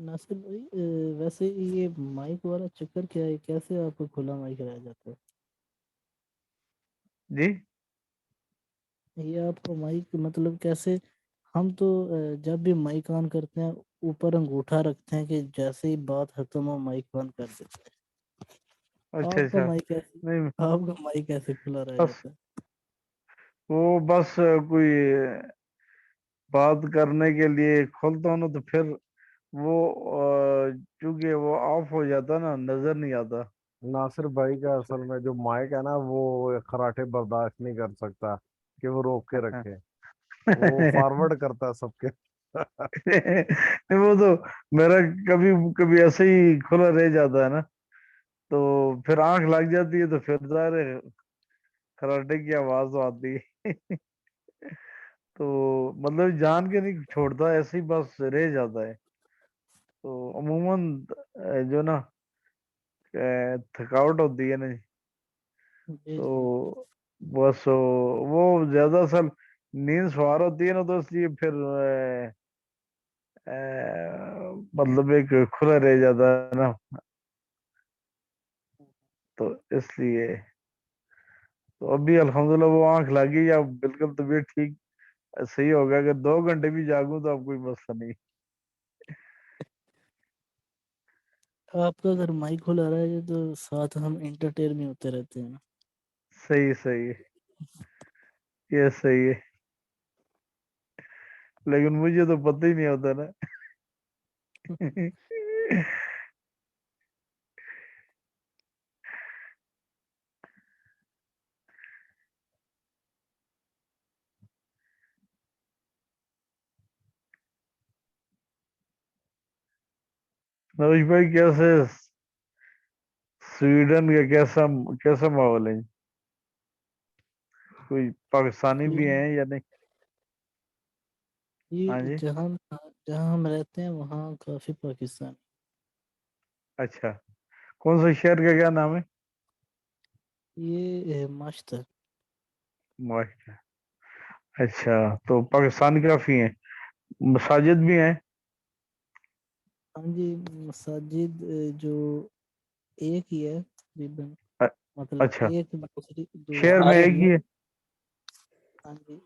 ناصر بھائی ویسے یہ مائک والا چکر کیا ہے؟ کیسے آپ کو کھلا مائک رہ جاتا ہے؟ جی یہ آپ کو مائک مطلب کیسے؟ ہم تو جب بھی مائک آن کرتے ہیں اوپر انگوٹھا رکھتے ہیں کہ جیسے ہی بات ختم ہو مائک بند کر دیتے ہیں۔ اچھا آپ کا اچھا مائک کیسے نہیں آپ کا مائک کیسے کھلا رہ بس جاتا ہے؟ وہ بس کوئی بات کرنے کے لیے کھولتا ہوں نا تو پھر وہ چونکہ وہ آف ہو جاتا نا نظر نہیں آتا۔ ناصر بھائی کا اصل میں جو مائک ہے نا وہ خراٹے برداشت نہیں کر سکتا کہ وہ روک کے رکھے، وہ فارورڈ کرتا ہے سب کے۔ وہ تو میرا کبھی کبھی ایسے ہی کھلا رہ جاتا ہے نا تو پھر آنکھ لگ جاتی ہے تو پھر ظاہر ہے خراٹے کی آواز تو آتی ہے۔ تو مطلب جان کے نہیں چھوڑتا، ایسے ہی بس رہ جاتا ہے۔ تو عموماً جو نا تھکاوٹ ہوتی ہے نا جی تو جی بس وہ زیادہ اصل نیند سوار ہوتی ہے نا تو اس لیے پھر مطلب ایک کھلا رہ جاتا ہے نا تو اس لیے تو ابھی الحمدللہ وہ آنکھ لگی یا بالکل طبیعت ٹھیک صحیح ہوگا۔ اگر 2 گھنٹے بھی جاگوں تو اب کوئی مسئلہ نہیں۔ آپ کا اگر مائک کھلا رہا ہے تو ساتھ ہم انٹرٹین میں ہوتے رہتے ہیں۔ صحیح صحیح ہے، یہ صحیح ہے، لیکن مجھے تو پتہ ہی نہیں ہوتا نا۔ نوش بھائی کیسے سویڈن کا کیسا ماحول ہے؟ کوئی پاکستانی بھی ہیں یا نہیں؟ یہ ہاں جی جہاں ہم رہتے ہیں وہاں کافی پاکستان۔ اچھا کون سے شہر کا کیا نام ہے؟ یہ ماشت ہے۔ ماشاء اچھا تو پاکستان کافی ہیں، مساجد بھی ہیں؟ ہاں جی مساجد جو ایک ہی ہے تقریباً، مطلب اچھا ایک شہر میں دوسری ایک ہی ہے؟ ہاں جی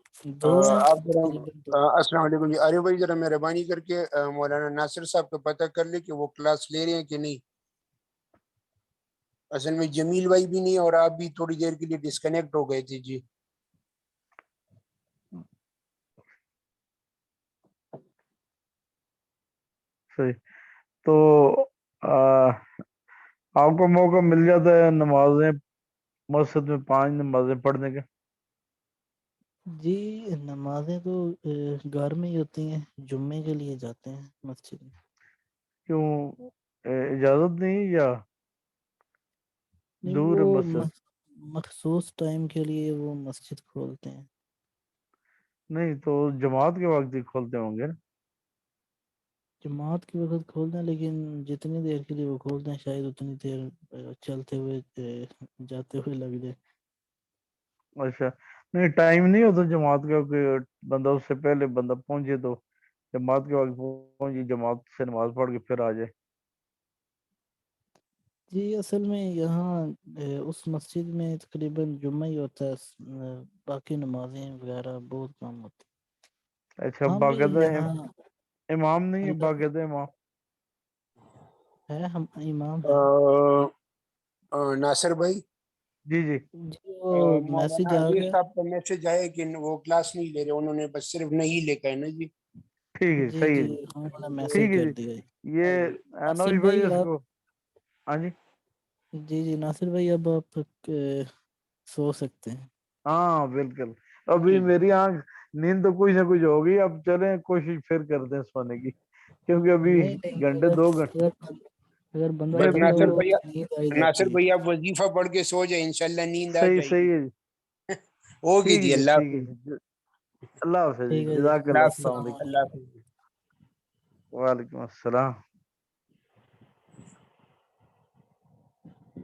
دو ہیں آپ ذرا تقریباً دو۔ السلام علیکم جی، عارف بھائی ذرا مہربانی کر کے مولانا ناصر صاحب کو پتہ کر لے کہ وہ کلاس لے رہے ہیں کہ نہیں۔ اصل میں جمیل بھائی بھی نہیں اور آپ بھی تھوڑی دیر کے لیے ڈسکنیکٹ ہو گئے تھے جی۔ صحیح تو آپ کو موقع مل جاتا ہے نمازیں مسجد میں 5 نمازیں پڑھنے کے؟ جی نمازیں تو گھر میں ہی ہوتی ہیں، جمعے کے لیے جاتے ہیں مسجد میں۔ کیوں اجازت نہیں یا نہیں دور وہ ہے مسجد؟ مخصوص ٹائم کے لیے وہ مسجد کھولتے ہیں۔ نہیں تو جماعت کے وقت ہی کھولتے ہوں گے نا؟ جماعت کے وقت کھولتے ہیں لیکن جتنی دیر کے لیے وہ کھولتے ہیں شاید اتنی دیر چلتے ہوئے جاتے ہوئے لگ جائے۔ اچھا نہیں ٹائم نہیں ہوتا جماعت کا کہ بندہ اس سے پہلے بندہ پہنچے تو جماعت کے وقت پہنچی جماعت سے نماز پڑھ کے پھر آ جائے؟ جی اصل میں یہاں اس مسجد میں تقریباً جمعہ ہی ہوتا ہے، باقی نمازیں وغیرہ بہت کم ہوتی اچھا ہیں۔ ہم بھی باقاعدہ یہاں امام نہیں ہے؟ اللہ باقاعدہ امام ہے، ہم امام ہیں۔ ناصر بھائی جی جی جی وہ مولانا میسج آ عزیز گیا۔ صاحب کا میسج آئے کہ وہ کلاس نہیں لے رہے، انہوں نے بس صرف نہیں لکھا ہے نا جی۔ ٹھیک ہے جی صحیح جی ہے جی انہوں نے میسج ٹھیک ہے کر جی دیا۔ یہ ناصر انوش بھائی بھائی اس آپ کو ہاں جی جی جی ناصر بھائی اب آپ سو سکتے ہیں۔ ہاں بالکل ابھی میری آنکھ نیند تو کچھ نہ کچھ ہوگی، اب چلیں کوشش پھر کرتے ہیں سونے کی کیونکہ ابھی نہیں نہیں گھنٹے 2 گھنٹے اگر بندہ بس نہیں تھکا ناصر ہوا بھیا تو نیند آئی ناصر جاتی ہے۔ بھائی آپ وظیفہ پڑھ کے سو جائیں، انشاءاللہ نیند آ صحیح جائے گی۔ صحیح ہے جی ہوگی ٹھیک جی، ہے اللہ ٹھیک حافظ۔ ہے اللہ حافظ ٹھیک ہے جی جزاک اللہ اللہ، حافظ، السلام السلام علیکم، علیکم۔ اللہ حافظ۔ وعلیکم السلام۔